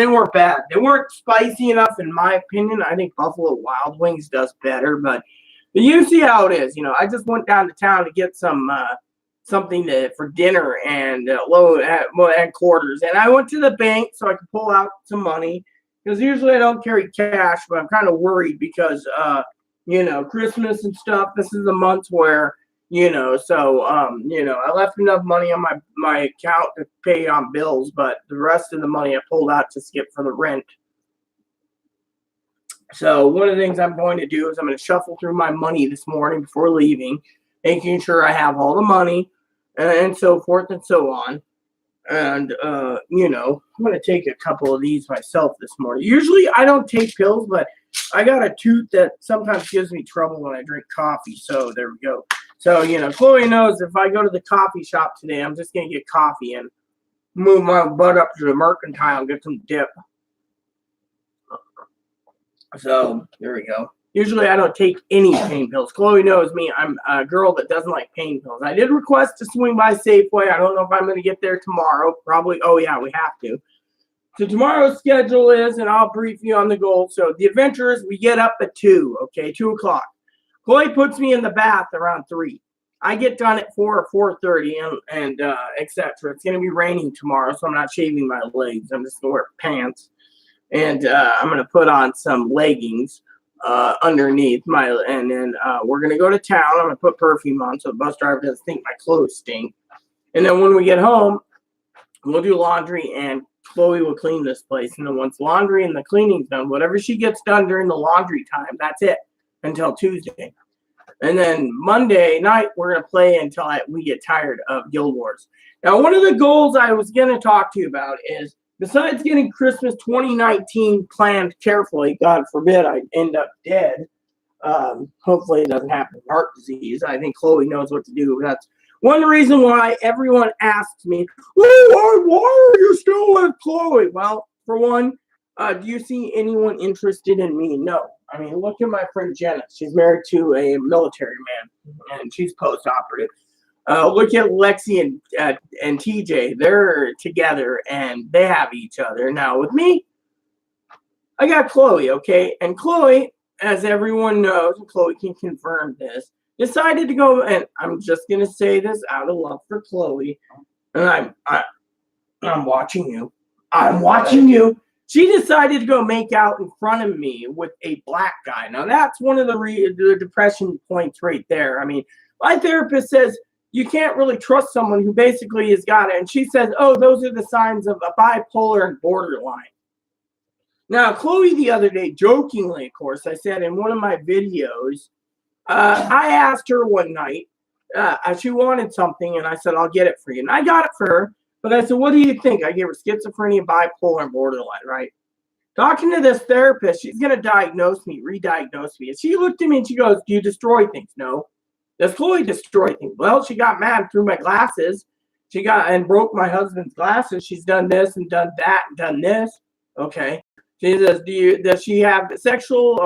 weren't bad. They weren't spicy enough, in my opinion. I think Buffalo Wild Wings does better, but you see how it is. I just went down to town to get something for dinner and and quarters. And I went to the bank so I could pull out some money, because usually I don't carry cash, but I'm kind of worried because Christmas and stuff. This is the month where I left enough money on my account to pay on bills, but the rest of the money I pulled out to skip for the rent. So one of the things I'm going to do is I'm going to shuffle through my money this morning before leaving, making sure I have all the money and so forth and so on. And, I'm going to take a couple of these myself this morning. Usually I don't take pills, but I got a tooth that sometimes gives me trouble when I drink coffee. So there we go. So, Chloe knows if I go to the coffee shop today, I'm just going to get coffee and move my butt up to the Mercantile and get some dip. So, there we go. Usually I don't take any pain pills. Chloe knows me. I'm a girl that doesn't like pain pills. I did request to swing by Safeway. I don't know if I'm going to get there tomorrow. Probably. Oh, yeah, we have to. So tomorrow's schedule is, and I'll brief you on the goals. So the adventurers, we get up at 2, okay, 2 o'clock. Chloe puts me in the bath around 3. I get done at 4 or 4:30 and etc. It's going to be raining tomorrow, so I'm not shaving my legs. I'm just going to wear pants. And I'm going to put on some leggings underneath and then we're going to go to town. I'm going to put perfume on so the bus driver doesn't think my clothes stink. And then when we get home, we'll do laundry and Chloe will clean this place. And then once laundry and the cleaning's done, whatever she gets done during the laundry time, that's it until Tuesday. And then Monday night, we're going to play until we get tired of Guild Wars. Now, one of the goals I was going to talk to you about is, besides getting Christmas 2019 planned carefully, God forbid I end up dead. Hopefully it doesn't happen with heart disease. I think Chloe knows what to do. That's one reason why everyone asks me, why are you still with Chloe? Well, for one, do you see anyone interested in me? No. I mean, look at my friend Jenna. She's married to a military man, and she's post-operative. Look at Lexi and TJ. They're together, and they have each other. Now, with me, I got Chloe, okay? And Chloe, as everyone knows, and Chloe can confirm this, decided to go, and I'm just going to say this out of love for Chloe, and I'm watching you. I'm watching you. She decided to go make out in front of me with a black guy. Now, that's one of the depression points right there. I mean, my therapist says you can't really trust someone who basically has got it. And she says, oh, those are the signs of a bipolar and borderline. Now, Chloe the other day, jokingly, of course, I said in one of my videos, I asked her one night, she wanted something, and I said, I'll get it for you. And I got it for her. But I said, what do you think? I gave her schizophrenia, bipolar, and borderline, right? Talking to this therapist, she's going to re-diagnose me. And she looked at me and she goes, do you destroy things? No. Does Chloe destroy things? Well, she got mad through my glasses. She got and broke my husband's glasses. She's done this and done that and done this. Okay. She says, does she have sexual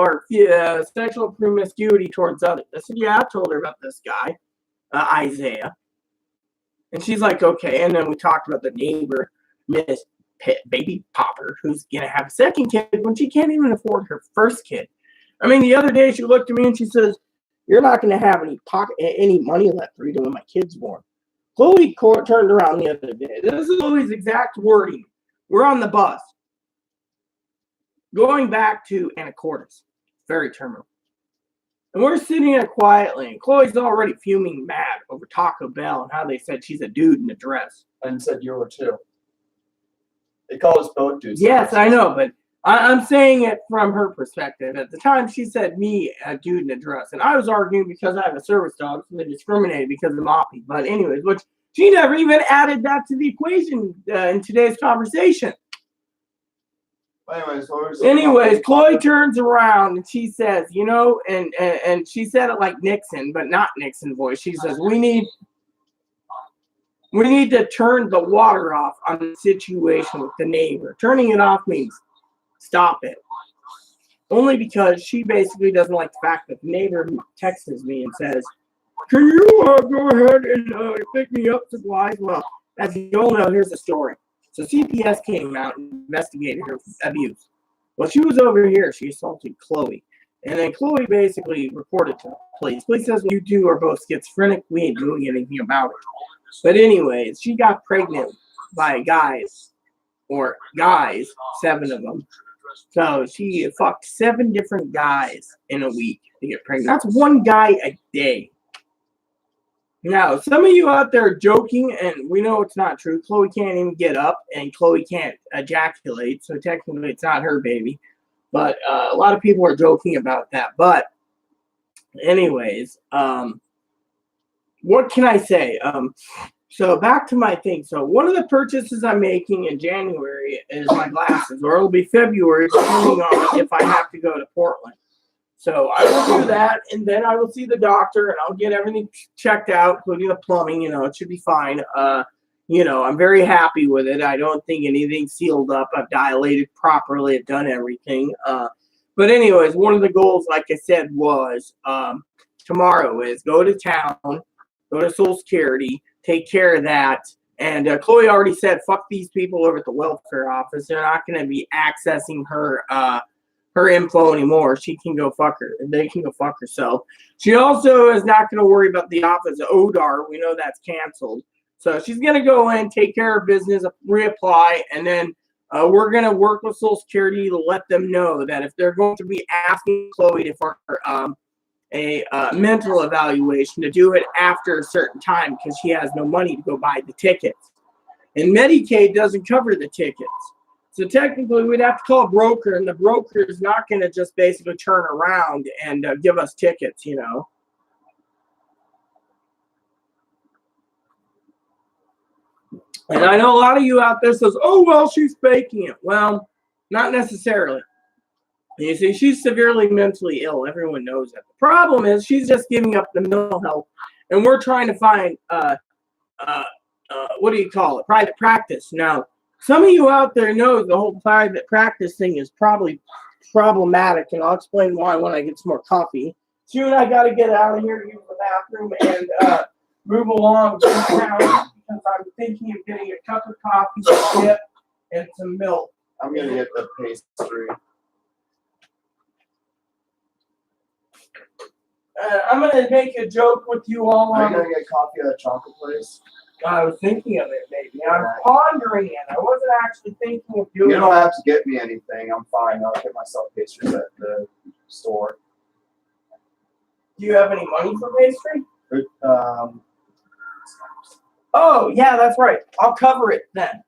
promiscuity towards others? I said, yeah, I told her about this guy, Isaiah. And she's like, okay. And then we talked about the neighbor, Miss Baby Popper, who's going to have a second kid when she can't even afford her first kid. I mean, the other day she looked at me and she says, you're not going to have any money left for you when my kid's born. Chloe turned around the other day. This is Chloe's exact wording. We're on the bus going back to Anacortes Ferry Terminal. And we're sitting there quietly, and Chloe's already fuming mad over Taco Bell and how they said she's a dude in a dress. And said you were too. They call us both dudes. Yes, I know, but I'm saying it from her perspective. At the time, she said me, a dude in a dress. And I was arguing because I have a service dog, so they discriminated because of Moppy. But anyways, which She never even added that to the equation in today's conversation. Anyways, Chloe turns around and she says, you know, and she said it like Nixon, but not Nixon voice. She says, we need to turn the water off on the situation with the neighbor. Turning it off means stop it. Only because she basically doesn't like the fact that the neighbor texts me and says, can you go ahead and pick me up supplies? Well, as you all know, here's the story. So CPS came out and investigated her abuse. Well, she was over here. She assaulted Chloe. And then Chloe basically reported to the police. Police says, well, you two are both schizophrenic. We ain't doing anything about it. But anyways, she got pregnant by guys, 7 of them. So she fucked 7 different guys in a week to get pregnant. That's one guy a day. Now, some of you out there are joking, and we know it's not true. Chloe can't even get up, and Chloe can't ejaculate, so technically it's not her baby. But a lot of people are joking about that. But anyways, what can I say? So back to my thing. So one of the purchases I'm making in January is my glasses, or it'll be February, depending on if I have to go to Portland. So I will do that, and then I will see the doctor, and I'll get everything checked out, including the plumbing. You know, it should be fine. You know, I'm very happy with it. I don't think anything's sealed up. I've dilated properly. I've done everything. But anyways, one of the goals, like I said, was tomorrow is go to town, go to Social Security, take care of that. And Chloe already said, fuck these people over at the welfare office. They're not going to be accessing her info anymore. She can go fuck her. They can go fuck herself. She also is not going to worry about the office of ODAR. We know that's canceled. So she's going to go in, take care of business, reapply, and then we're going to work with Social Security to let them know that if they're going to be asking Chloe for a mental evaluation, to do it after a certain time because she has no money to go buy the tickets. And Medicaid doesn't cover the tickets. So technically, we'd have to call a broker, and the broker is not going to just basically turn around and give us tickets, you know. And I know a lot of you out there says, oh, well, she's faking it. Well, not necessarily. You see, she's severely mentally ill. Everyone knows that. The problem is she's just giving up the mental health, and we're trying to find, what do you call it, private practice. Now, some of you out there know the whole private practice thing is probably problematic, and I'll explain why when I get some more coffee. Soon I got to get out of here, use the bathroom, and move along to town because I'm thinking of getting a cup of coffee, a dip, and some milk. I'm going to get the pastry. I'm going to make a joke with you all Are on. you going to get coffee at a chocolate place? I was thinking of it, maybe. I'm pondering it. I wasn't actually thinking of doing it. You don't have to get me anything. I'm fine. I'll get myself pastries at the store. Do you have any money for pastry? Um, Oh, yeah, that's right. I'll cover it then.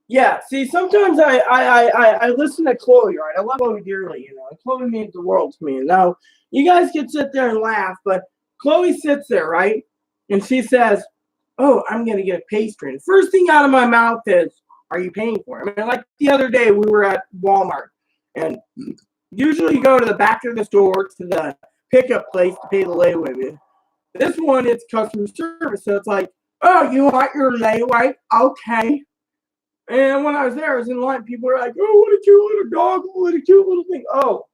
Yeah, see, sometimes I listen to Chloe, right? I love Chloe dearly, you know. Chloe means the world to me. And now, you guys can sit there and laugh, but Chloe sits there, right? And she says, oh, I'm going to get a pastry. And first thing out of my mouth is, are you paying for it? I mean, like the other day, we were at Walmart. And usually you go to the back of the store to the pickup place to pay the layaway with. This one, it's customer service. So it's like, oh, you want your layaway? Okay. And when I was there, I was in line. People were like, oh, what a cute little dog. What a cute little thing. Oh,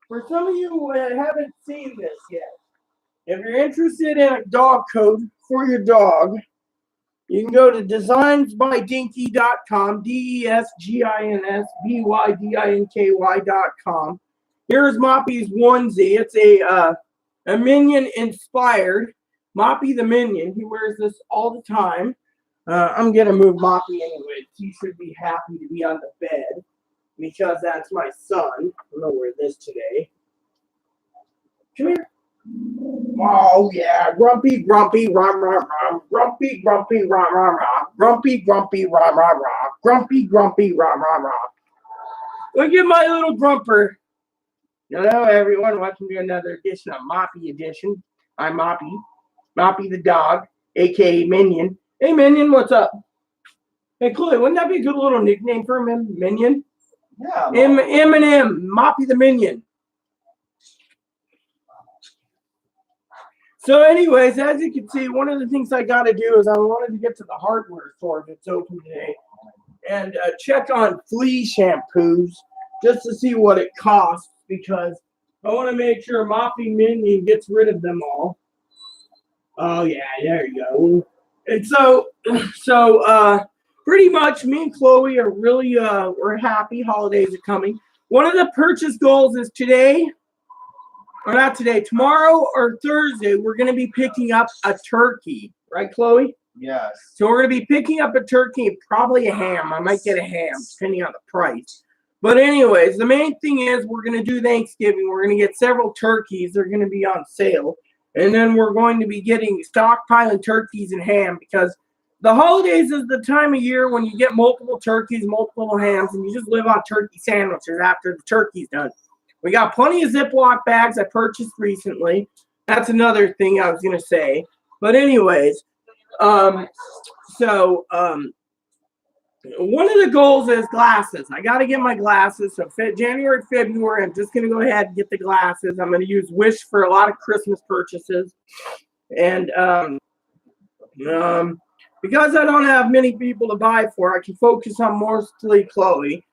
for some of you who haven't seen this yet, if you're interested in a dog coat for your dog, you can go to designsbydinky.com, DESGINSBYDINKY.com. Here's Moppy's onesie. It's a Minion inspired. Moppy the Minion. He wears this all the time. I'm going to move Moppy anyway. He should be happy to be on the bed because that's my son. I'm going to wear this today. Come here. Oh, yeah. Grumpy, grumpy, rom, rom, rom. Grumpy, grumpy, rom, rom, rom. Grumpy, grumpy, rom, rom, rom. Grumpy, grumpy, rom, rom, rom. Look at my little grumper. Hello, everyone. Welcome to another edition of Moppy Edition. I'm Moppy. Moppy the dog. aka Minion. Hey, Minion, what's up? Hey, Chloe, wouldn't that be a good little nickname for him, Minion? Yeah. Eminem, Moppy the Minion. So anyways, as you can see, one of the things I got to do is I wanted to get to the hardware store if it's open today and check on flea shampoos just to see what it costs because I want to make sure Moppy Minion gets rid of them all. Oh, yeah, there you go. And so pretty much me and Chloe are really, we're happy. Holidays are coming. One of the purchase goals is today, or not today, tomorrow or Thursday, we're going to be picking up a turkey. Right, Chloe? Yes. So we're going to be picking up a turkey and probably a ham. I might get a ham, depending on the price. But anyways, the main thing is we're going to do Thanksgiving. We're going to get several turkeys. They're going to be on sale. And then we're going to be getting stockpiling turkeys and ham because the holidays is the time of year when you get multiple turkeys, multiple hams, and you just live on turkey sandwiches after the turkey's done. We got plenty of Ziploc bags I purchased recently. That's another thing I was going to say. But anyways, one of the goals is glasses. I got to get my glasses. So January, February, I'm just going to go ahead and get the glasses. I'm going to use Wish for a lot of Christmas purchases. And because I don't have many people to buy for, I can focus on mostly Chloe.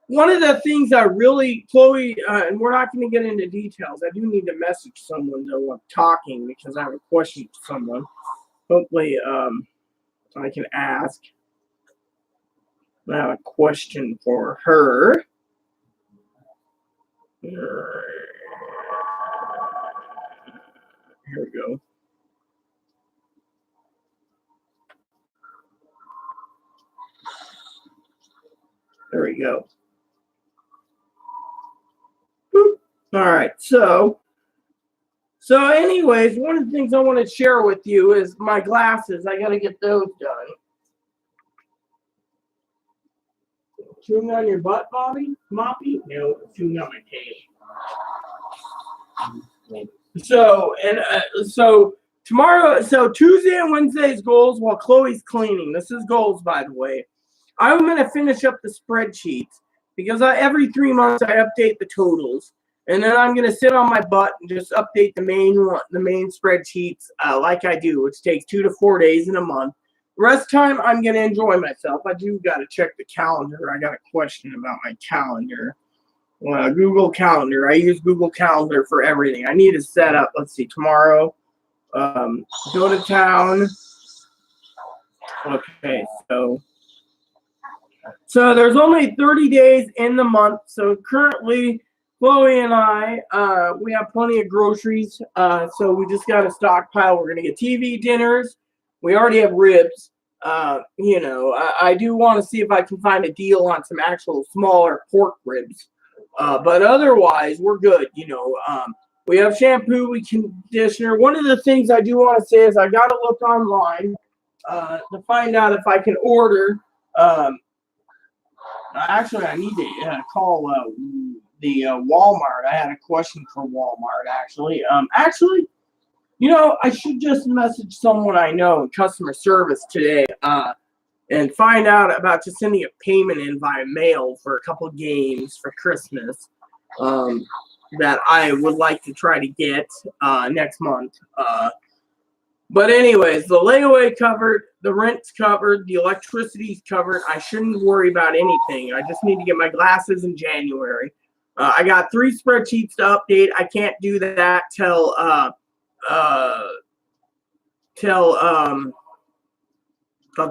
One of the things I really, Chloe, and we're not going to get into details. I do need to message someone though I'm talking because I have a question to someone. Hopefully, I can ask. I have a question for her. Here we go. There we go. Boop. All right, so anyways, one of the things I want to share with you is my glasses. I got to get those done. Chewing on your butt, Bobby? Moppy? No, chewing on my tape. So tomorrow, so Tuesday and Wednesday's goals while Chloe's cleaning. This is goals, by the way. I'm going to finish up the spreadsheets because every 3 months I update the totals. And then I'm going to sit on my butt and just update the main spreadsheets like I do, which takes 2 to 4 days in a month. The rest of the time, I'm going to enjoy myself. I do got to check the calendar. I got a question about my calendar. Google Calendar. I use Google Calendar for everything. I need to set up, let's see, tomorrow. Go to town. Okay, so there's only 30 days in the month. So currently, Chloe and I, we have plenty of groceries. So we just got to stockpile. We're going to get TV dinners. We already have ribs. I do want to see if I can find a deal on some actual smaller pork ribs. But otherwise, we're good. We have shampoo, conditioner. One of the things I do want to say is I got to look online to find out if I can order. Actually, I need to call the Walmart. I had a question for Walmart, actually. I should just message someone I know in customer service today and find out about just sending a payment in via mail for a couple of games for Christmas that I would like to try to get next month. But anyways, the layaway covered, the rent's covered, the electricity's covered. I shouldn't worry about anything. I just need to get my glasses in January. I got 3 spreadsheets to update. I can't do that till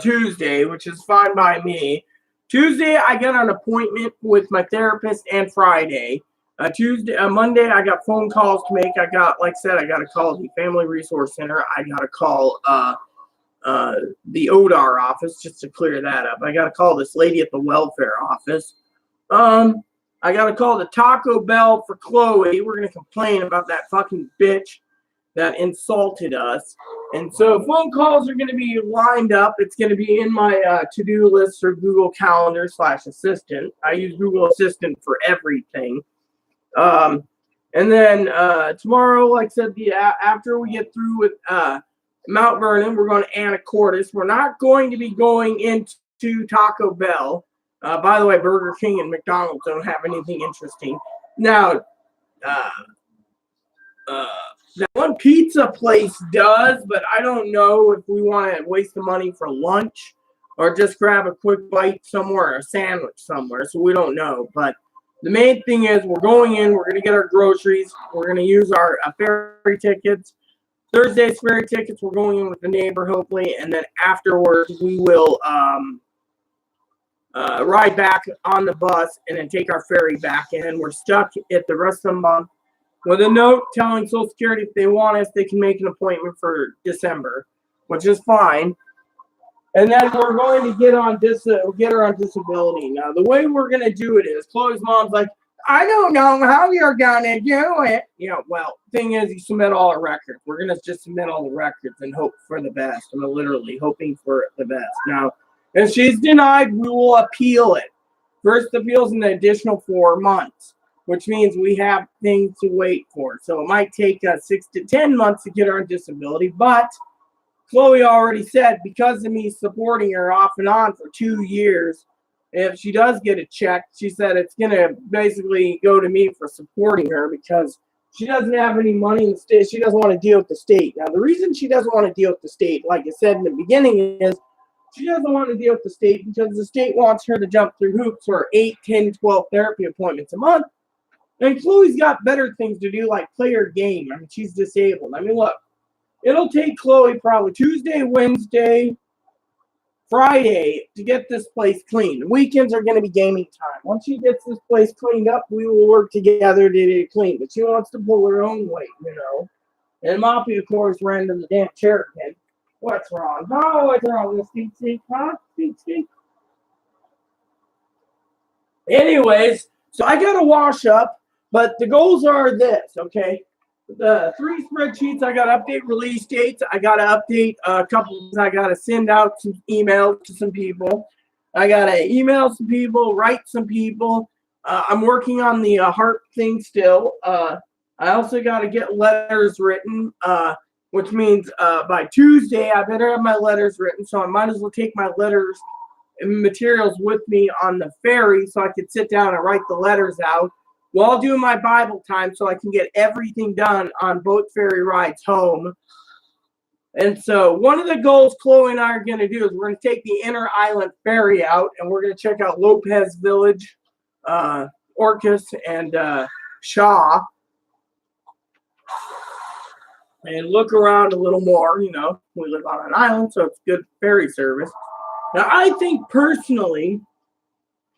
Tuesday, which is fine by me. Tuesday, I got an appointment with my therapist, and Friday. Monday, I got phone calls to make. I got to call the Family Resource Center. I got to call the ODAR office just to clear that up. I got to call this lady at the welfare office. I got to call the Taco Bell for Chloe. We're going to complain about that fucking bitch that insulted us. And so phone calls are going to be lined up. It's going to be in my to-do list or Google Calendar /Assistant. I use Google Assistant for everything. And then tomorrow, like I said, after we get through with Mount Vernon. We're going to Anacortes. We're not going to be going into Taco Bell. By the way, Burger King and McDonald's don't have anything interesting. Now, that one pizza place does, but I don't know if we want to waste the money for lunch or just grab a quick bite somewhere, a sandwich somewhere. So we don't know. But the main thing is we're going in, we're going to get our groceries, we're going to use our ferry tickets. Thursday's ferry tickets, we're going in with the neighbor, hopefully, and then afterwards we will ride back on the bus and then take our ferry back. And we're stuck at the rest of the month with a note telling Social Security if they want us, they can make an appointment for December, which is fine. And then we're going to get her on disability. Now, the way we're going to do it is Chloe's mom's like, I don't know how you're going to do it. Well, thing is, you submit all our records. We're going to just submit all the records and hope for the best. I'm literally hoping for the best. Now, if she's denied, we will appeal it. First appeal is an additional 4 months, which means we have things to wait for. So it might take 6 to 10 months to get her on disability, but Chloe already said because of me supporting her off and on for 2 years, if she does get a check, she said it's going to basically go to me for supporting her because she doesn't have any money in the state. She doesn't want to deal with the state. Now, the reason she doesn't want to deal with the state, like I said in the beginning, is she doesn't want to deal with the state because the state wants her to jump through hoops for 8, 10, 12 therapy appointments a month. And Chloe's got better things to do, like play her game. I mean, she's disabled. I mean, look. It'll take Chloe probably Tuesday, Wednesday, Friday to get this place clean. The weekends are going to be gaming time. Once she gets this place cleaned up, we will work together to get it clean. But she wants to pull her own weight, And Moppy, of course, ran to the damn chair again. What's wrong? Oh, what's wrong with Steve? Huh? Steve? Anyways, so I got to wash up, but the goals are this, okay? The 3 spreadsheets, I got to update release dates. I got to update a couple. I got to send out some emails to some people. I got to email some people, write some people. I'm working on the heart thing still. I also got to get letters written, which means by Tuesday, I better have my letters written. So I might as well take my letters and materials with me on the ferry so I could sit down and write the letters out while doing my Bible time so I can get everything done on both ferry rides home. And so one of the goals Chloe and I are going to do is we're going to take the Inner Island Ferry out, and we're going to check out Lopez Village, Orcas, and Shaw, and look around a little more. We live on an island, so it's good ferry service. Now, I think personally,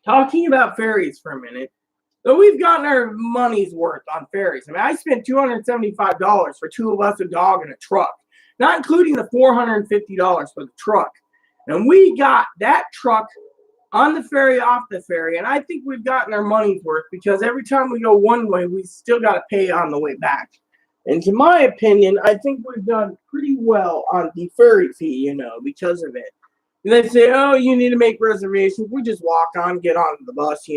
talking about ferries for a minute, so we've gotten our money's worth on ferries. I mean, I spent $275 for 2 of us, a dog, and a truck, not including the $450 for the truck. And we got that truck on the ferry, off the ferry, and I think we've gotten our money's worth because every time we go one way, we still got to pay on the way back. And to my opinion, I think we've done pretty well on the ferry fee, because of it. And they say, oh, you need to make reservations. We just walk on, get on the bus,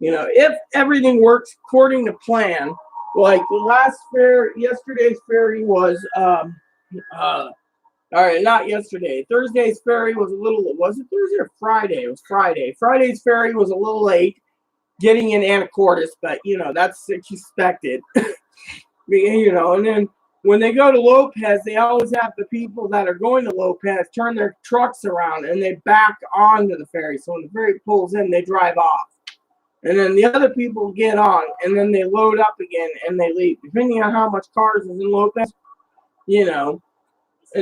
if everything works according to plan, like the last ferry, yesterday's ferry was, all right, not yesterday. Thursday's ferry was was it Thursday or Friday? It was Friday. Friday's ferry was a little late getting in Anacortes, but, that's expected. And then when they go to Lopez, they always have the people that are going to Lopez turn their trucks around and they back onto the ferry. So when the ferry pulls in, they drive off. And then the other people get on, and then they load up again, and they leave, depending on how much cars is in Lopez, And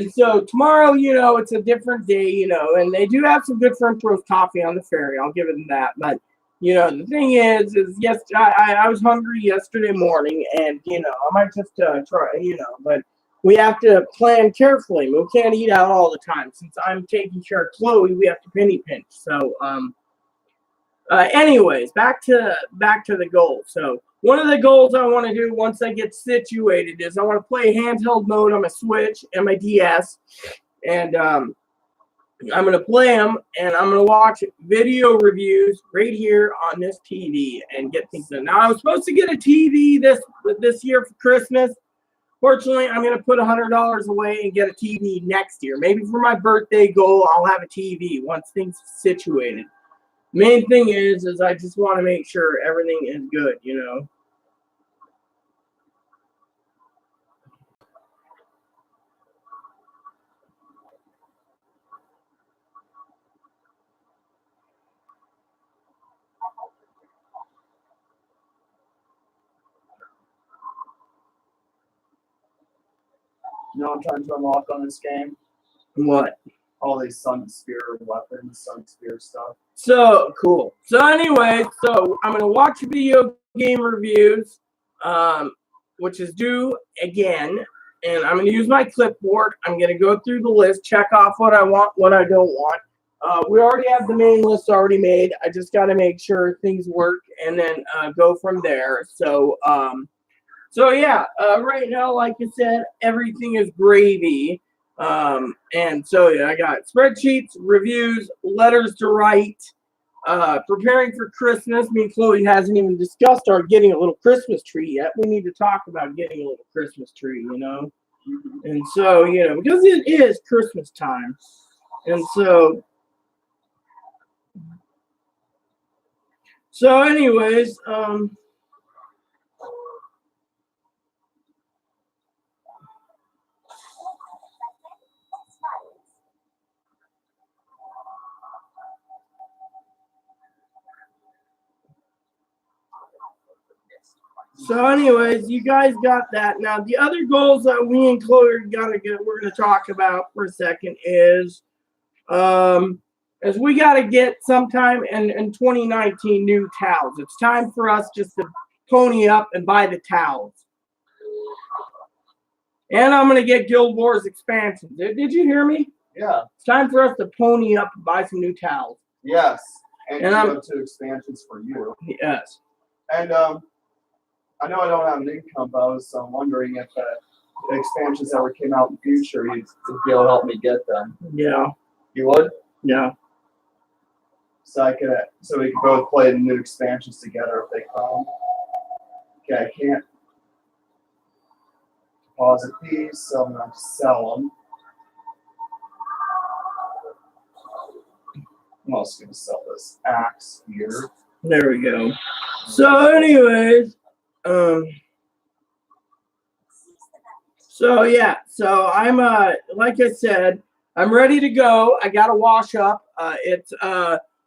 so tomorrow, it's a different day, and they do have some good French roast coffee on the ferry. I'll give them that. But, the thing is yes, I was hungry yesterday morning, and, I might just try, but we have to plan carefully. We can't eat out all the time. Since I'm taking care of Chloe, we have to penny pinch. So, anyways, back to the goal. So one of the goals I want to do once I get situated is I want to play handheld mode on my Switch and my DS, and I'm going to play them, and I'm going to watch video reviews right here on this TV and get things done. Now, I was supposed to get a TV this year for Christmas, Fortunately, I'm going to put $100 away and get a TV next year. Maybe for my birthday goal, I'll have a TV once things are situated. Main thing is I just want to make sure everything is good, you know. You know what I'm trying to unlock on this game? What? All these Sun Spear weapons, Sun Spear stuff. So cool. So anyway, so I'm gonna watch video game reviews, which is due again, and I'm gonna use my clipboard. I'm gonna go through the list, check off what I want, what I don't want. We already have the main list already made. I just got to make sure things work and then go from there. So, yeah, right now, like I said, everything is gravy. And so yeah, I got spreadsheets, reviews, letters to write, preparing for Christmas. Me and Chloe hasn't even discussed our getting a little Christmas tree yet. We need to talk about getting a little Christmas tree, you know. And so, you know, because it is Christmas time. And so anyways, you guys got that. Now, the other goals that we and Chloe we're going to talk about for a second is we got to get sometime in 2019 new towels. It's time for us just to pony up and buy the towels. And I'm going to get Guild Wars expansion. Did you hear me? Yeah. It's time for us to pony up and buy some new towels. Yes. And I'm 2 expansions for you. Yes. And I know I don't have an income, but I was wondering if the expansions that ever came out in the future, you'd be able to help me get them. Yeah. You would? Yeah. So we could both play the new expansions together if they come. Okay, I can't deposit these, so I'm gonna have to sell them. I'm also gonna sell this axe here. There we go. So anyways, so yeah, so I'm like I said, I'm ready to go. I gotta wash up. It's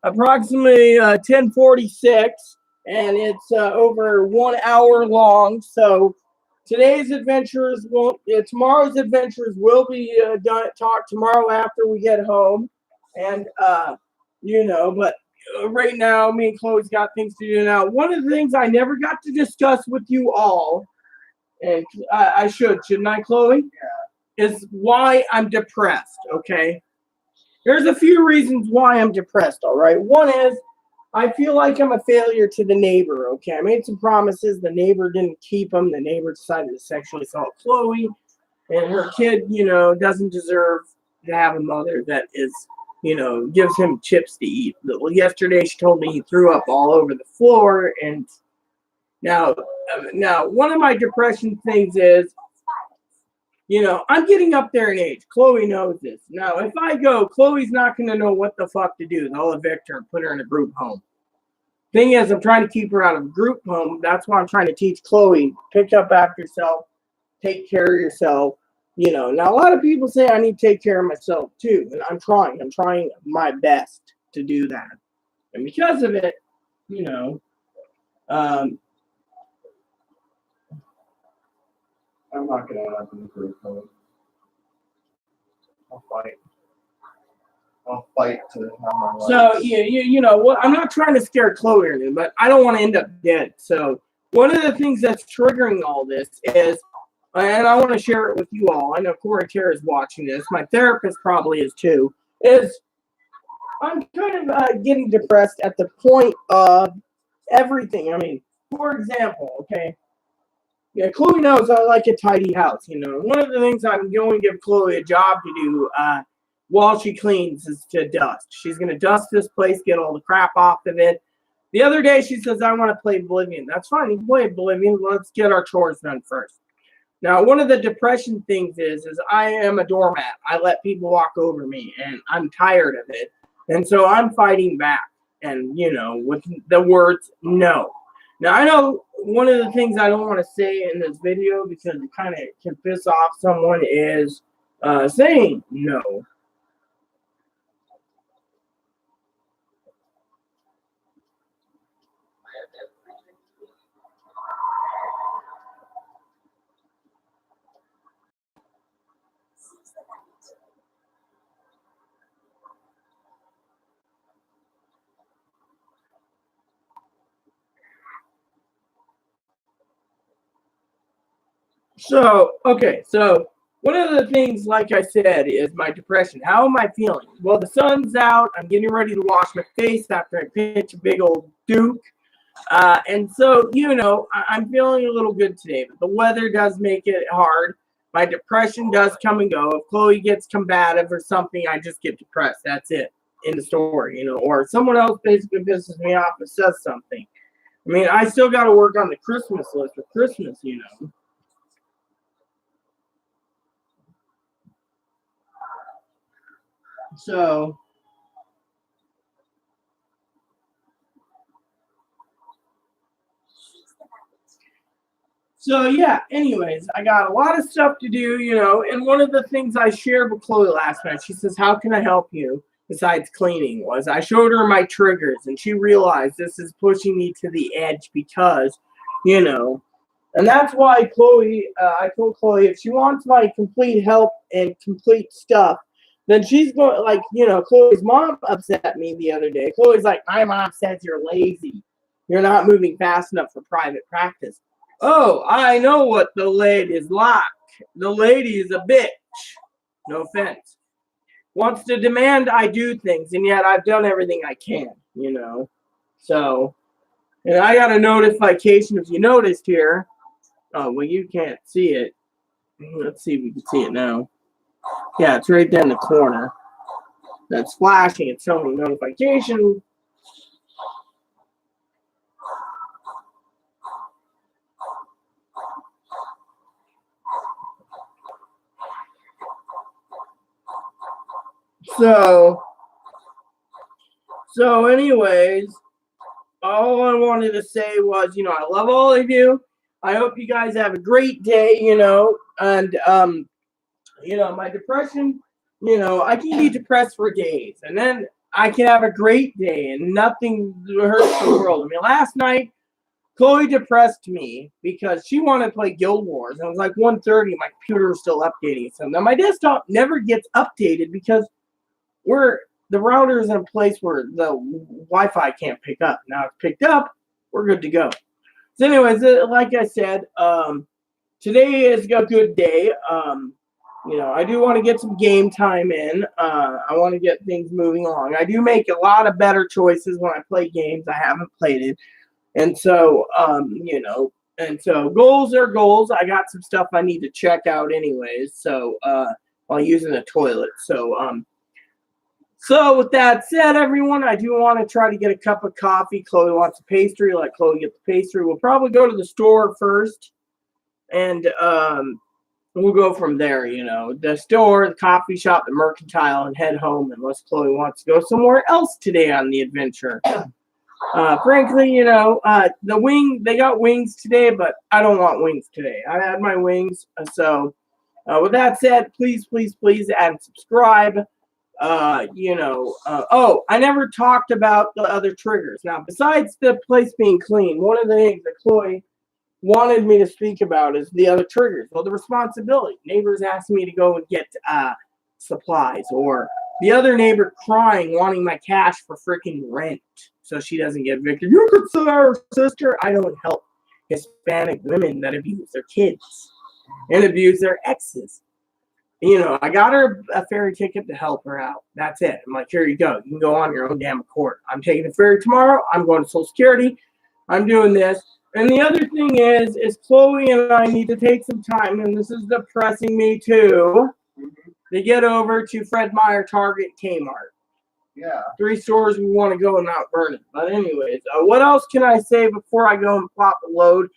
approximately 10:46, and it's over 1 hour long. So tomorrow's adventures will be talked tomorrow after we get home, and you know, but right now, me and Chloe's got things to do now. One of the things I never got to discuss with you all, and I shouldn't I, Chloe? Yeah. Is why I'm depressed, okay? There's a few reasons why I'm depressed, all right? One is I feel like I'm a failure to the neighbor, okay? I made some promises. The neighbor didn't keep them. The neighbor decided to sexually assault Chloe, and her kid, you know, doesn't deserve to have a mother that is, you know, gives him chips to eat. Well, yesterday she told me he threw up all over the floor, and now one of my depression things is, you know, I'm getting up there in age. Chloe knows this. Now, if I go, Chloe's not going to know what the fuck to do. They'll evict her and put her in a group home. Thing is, I'm trying to keep her out of a group home. That's why I'm trying to teach Chloe, pick up after yourself, take care of yourself. You know, now a lot of people say I need to take care of myself too, and I'm trying my best to do that. And because of it, you know, I'm not gonna end up in the group home. I'll fight to have my life. so you know what? I'm not trying to scare Chloe or anything, but I don't want to end up dead. So one of the things that's triggering all this is, and I want to share it with you all. I know Corey Terra is watching this. My therapist probably is too. Is I'm kind of getting depressed at the point of everything. I mean, for example, okay. Yeah, Chloe knows I like a tidy house. You know, one of the things I'm going to give Chloe a job to do while she cleans is to dust. She's going to dust this place, get all the crap off of it. The other day she says, I want to play Oblivion. That's fine. You can play Oblivion. Let's get our chores done first. Now, one of the depression things is I am a doormat. I let people walk over me, and I'm tired of it. And so I'm fighting back, and, you know, with the words no. Now, I know one of the things I don't want to say in this video because it kind of can piss off someone is saying no. So, okay, so one of the things, like I said, is my depression. How am I feeling? Well, the sun's out. I'm getting ready to wash my face after I pitch a big old Duke. And so, you know, I'm feeling a little good today, but the weather does make it hard. My depression does come and go. If Chloe gets combative or something, I just get depressed. That's it in the story, you know, or someone else basically pisses me off and says something. I mean, I still got to work on the Christmas list for Christmas, you know. So yeah, anyways, I got a lot of stuff to do, you know, and one of the things I shared with Chloe last night, she says, how can I help you besides cleaning? Was I showed her my triggers, and she realized this is pushing me to the edge because, you know, and that's why Chloe, I told Chloe if she wants my complete help and complete stuff, then she's going, like, you know, Chloe's mom upset me the other day. Chloe's like, my mom says you're lazy. You're not moving fast enough for private practice. Oh, I know what the lady's like. The lady is a bitch. No offense. Wants to demand I do things, and yet I've done everything I can, you know. So, and I got a notification, if you noticed here. Oh, well, you can't see it. Let's see if we can see it now. Yeah, it's right there in the corner. That's flashing. It's showing notification. So anyways, all I wanted to say was, you know, I love all of you. I hope you guys have a great day, you know, and you know, my depression, you know, I can be depressed for days, and then I can have a great day, and nothing hurts the world. I mean, last night, Chloe depressed me because she wanted to play Guild Wars, and it was like 1:30. My computer was still updating. So now my desktop never gets updated because the router is in a place where the Wi-Fi can't pick up. Now it's picked up, we're good to go. So anyways, like I said, today is a good day. You know, I do want to get some game time in. I want to get things moving along. I do make a lot of better choices when I play games I haven't played it. And so, you know, and so goals are goals. I got some stuff I need to check out anyways. So, while using the toilet. So with that said, everyone, I do want to try to get a cup of coffee. Chloe wants a pastry. Let Chloe get the pastry. We'll probably go to the store first, and we'll go from there. You know, the store, the coffee shop, the mercantile, and head home unless Chloe wants to go somewhere else today on the adventure. Frankly, you know, they got wings today, but I don't want wings today. I had my wings. So with that said, please add and subscribe. You know, oh, I never talked about the other triggers. Now, besides the place being clean, one of the things that Chloe wanted me to speak about is the other triggers. Well, the responsibility. Neighbors asked me to go and get supplies, or the other neighbor crying, wanting my cash for freaking rent so she doesn't get evicted. You could sue our sister. I don't help Hispanic women that abuse their kids and abuse their exes. You know, I got her a ferry ticket to help her out. That's it. I'm like, here you go. You can go on your own damn accord. I'm taking the ferry tomorrow. I'm going to Social Security. I'm doing this. And the other thing is Chloe and I need to take some time, and this is depressing me too, to get over to Fred Meyer, Target, Kmart. Yeah. 3 stores we want to go and not burn it. But anyways, what else can I say before I go and plop the load?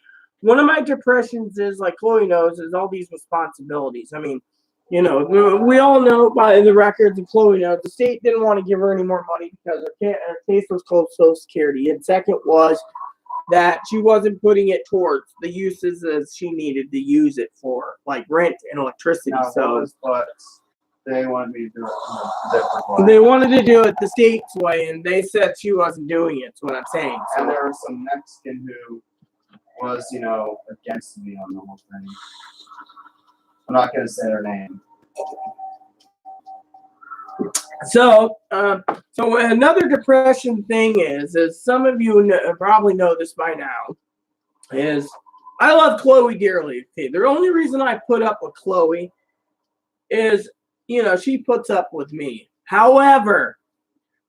one of my depressions is, like Chloe knows, is all these responsibilities. I mean, you know, we all know by the records, and Chloe knows, the state didn't want to give her any more money because her case was called Social Security. And second was that she wasn't putting it towards the uses as she needed to use it for, like rent and electricity. Now, So but they wanted me to do it in a different way. they wanted to do it the state's way, and they said she wasn't doing it. That's what I'm saying. And So there was some Mexican who was, you know, against me on the whole thing. I'm not going to say her name. So another depression thing is some of you probably know this by now, is I love Chloe dearly. Okay, the only reason I put up with Chloe is, you know, she puts up with me. However,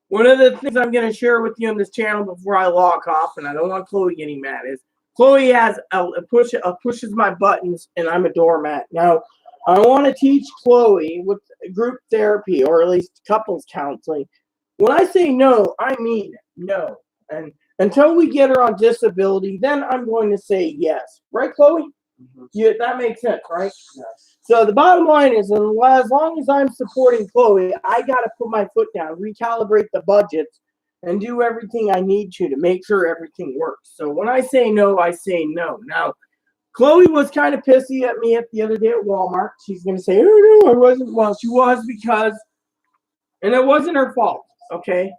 one of the things I'm going to share with you on this channel before I log off, and I don't want Chloe getting mad, is Chloe has pushes my buttons, and I'm a doormat. Now, I want to teach Chloe with group therapy, or at least couples counseling. When I say no, I mean no. And until we get her on disability, then I'm going to say yes. Right, Chloe? Mm-hmm. Yeah, that makes sense, right? Yes. So the bottom line is, as long as I'm supporting Chloe, I got to put my foot down, recalibrate the budgets, and do everything I need to make sure everything works. So when I say no, I say no. Now, Chloe was kind of pissy at me the other day at Walmart. She's going to say, oh, no, I wasn't. Well, she was because, and it wasn't her fault, okay?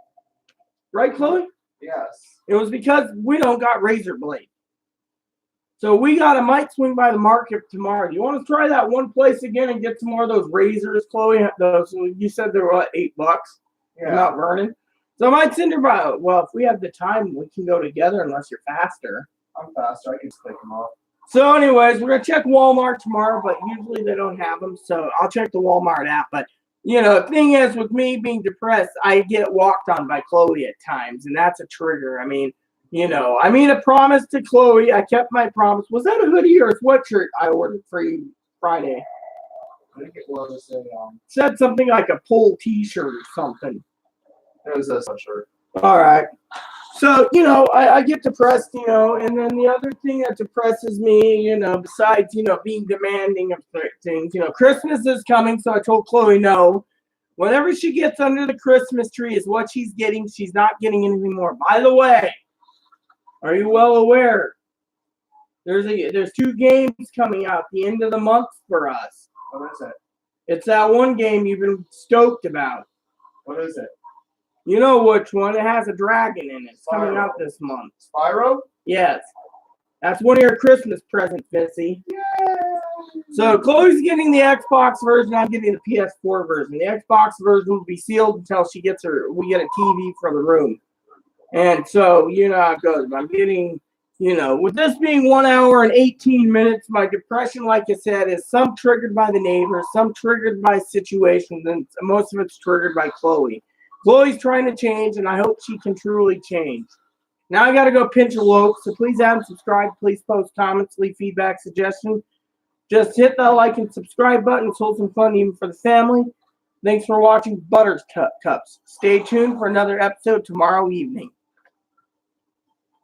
Right, Chloe? Yes. It was because we don't got razor blade. So we might swing by the market tomorrow. Do you want to try that one place again and get some more of those razors, Chloe? Those, you said they were what, $8? Yeah. Not Vernon. So I might send her by. Well, if we have the time, we can go together unless you're faster. I'm faster. I can just click them off. So anyways, we're going to check Walmart tomorrow, but usually they don't have them. So I'll check the Walmart app. But, you know, the thing is, with me being depressed, I get walked on by Chloe at times, and that's a trigger. I mean, you know, I made a promise to Chloe. I kept my promise. Was that a hoodie or a sweatshirt I ordered for you Friday? I think it was a, Said something like a pull t-shirt or something. it was a sweatshirt. All right. So, you know, I get depressed, you know, and then the other thing that depresses me, you know, besides, you know, being demanding of things, you know, Christmas is coming, so I told Chloe no. Whatever she gets under the Christmas tree is what she's getting. She's not getting anything more. By the way, are you well aware? There's 2 games coming out at the end of the month for us. What is it? It's that one game you've been stoked about. What is it? You know which one. It has a dragon in it. It's coming Spyro. out this month. Spyro? Yes. That's one of your Christmas presents, Missy. Yay! So Chloe's getting the Xbox version. I'm getting the PS4 version. The Xbox version will be sealed until we get a TV for the room. And so, you know how it goes. I'm getting, you know, with this being 1 hour and 18 minutes, my depression, like I said, is some triggered by the neighbors, some triggered by situations, and most of it's triggered by Chloe. Chloe's trying to change, and I hope she can truly change. Now I got to go pinch a loaf, so please add and subscribe. Please post comments, leave feedback, suggestions. Just hit that like and subscribe button. It's wholesome fun even for the family. Thanks for watching Buttercups. Stay tuned for another episode tomorrow evening.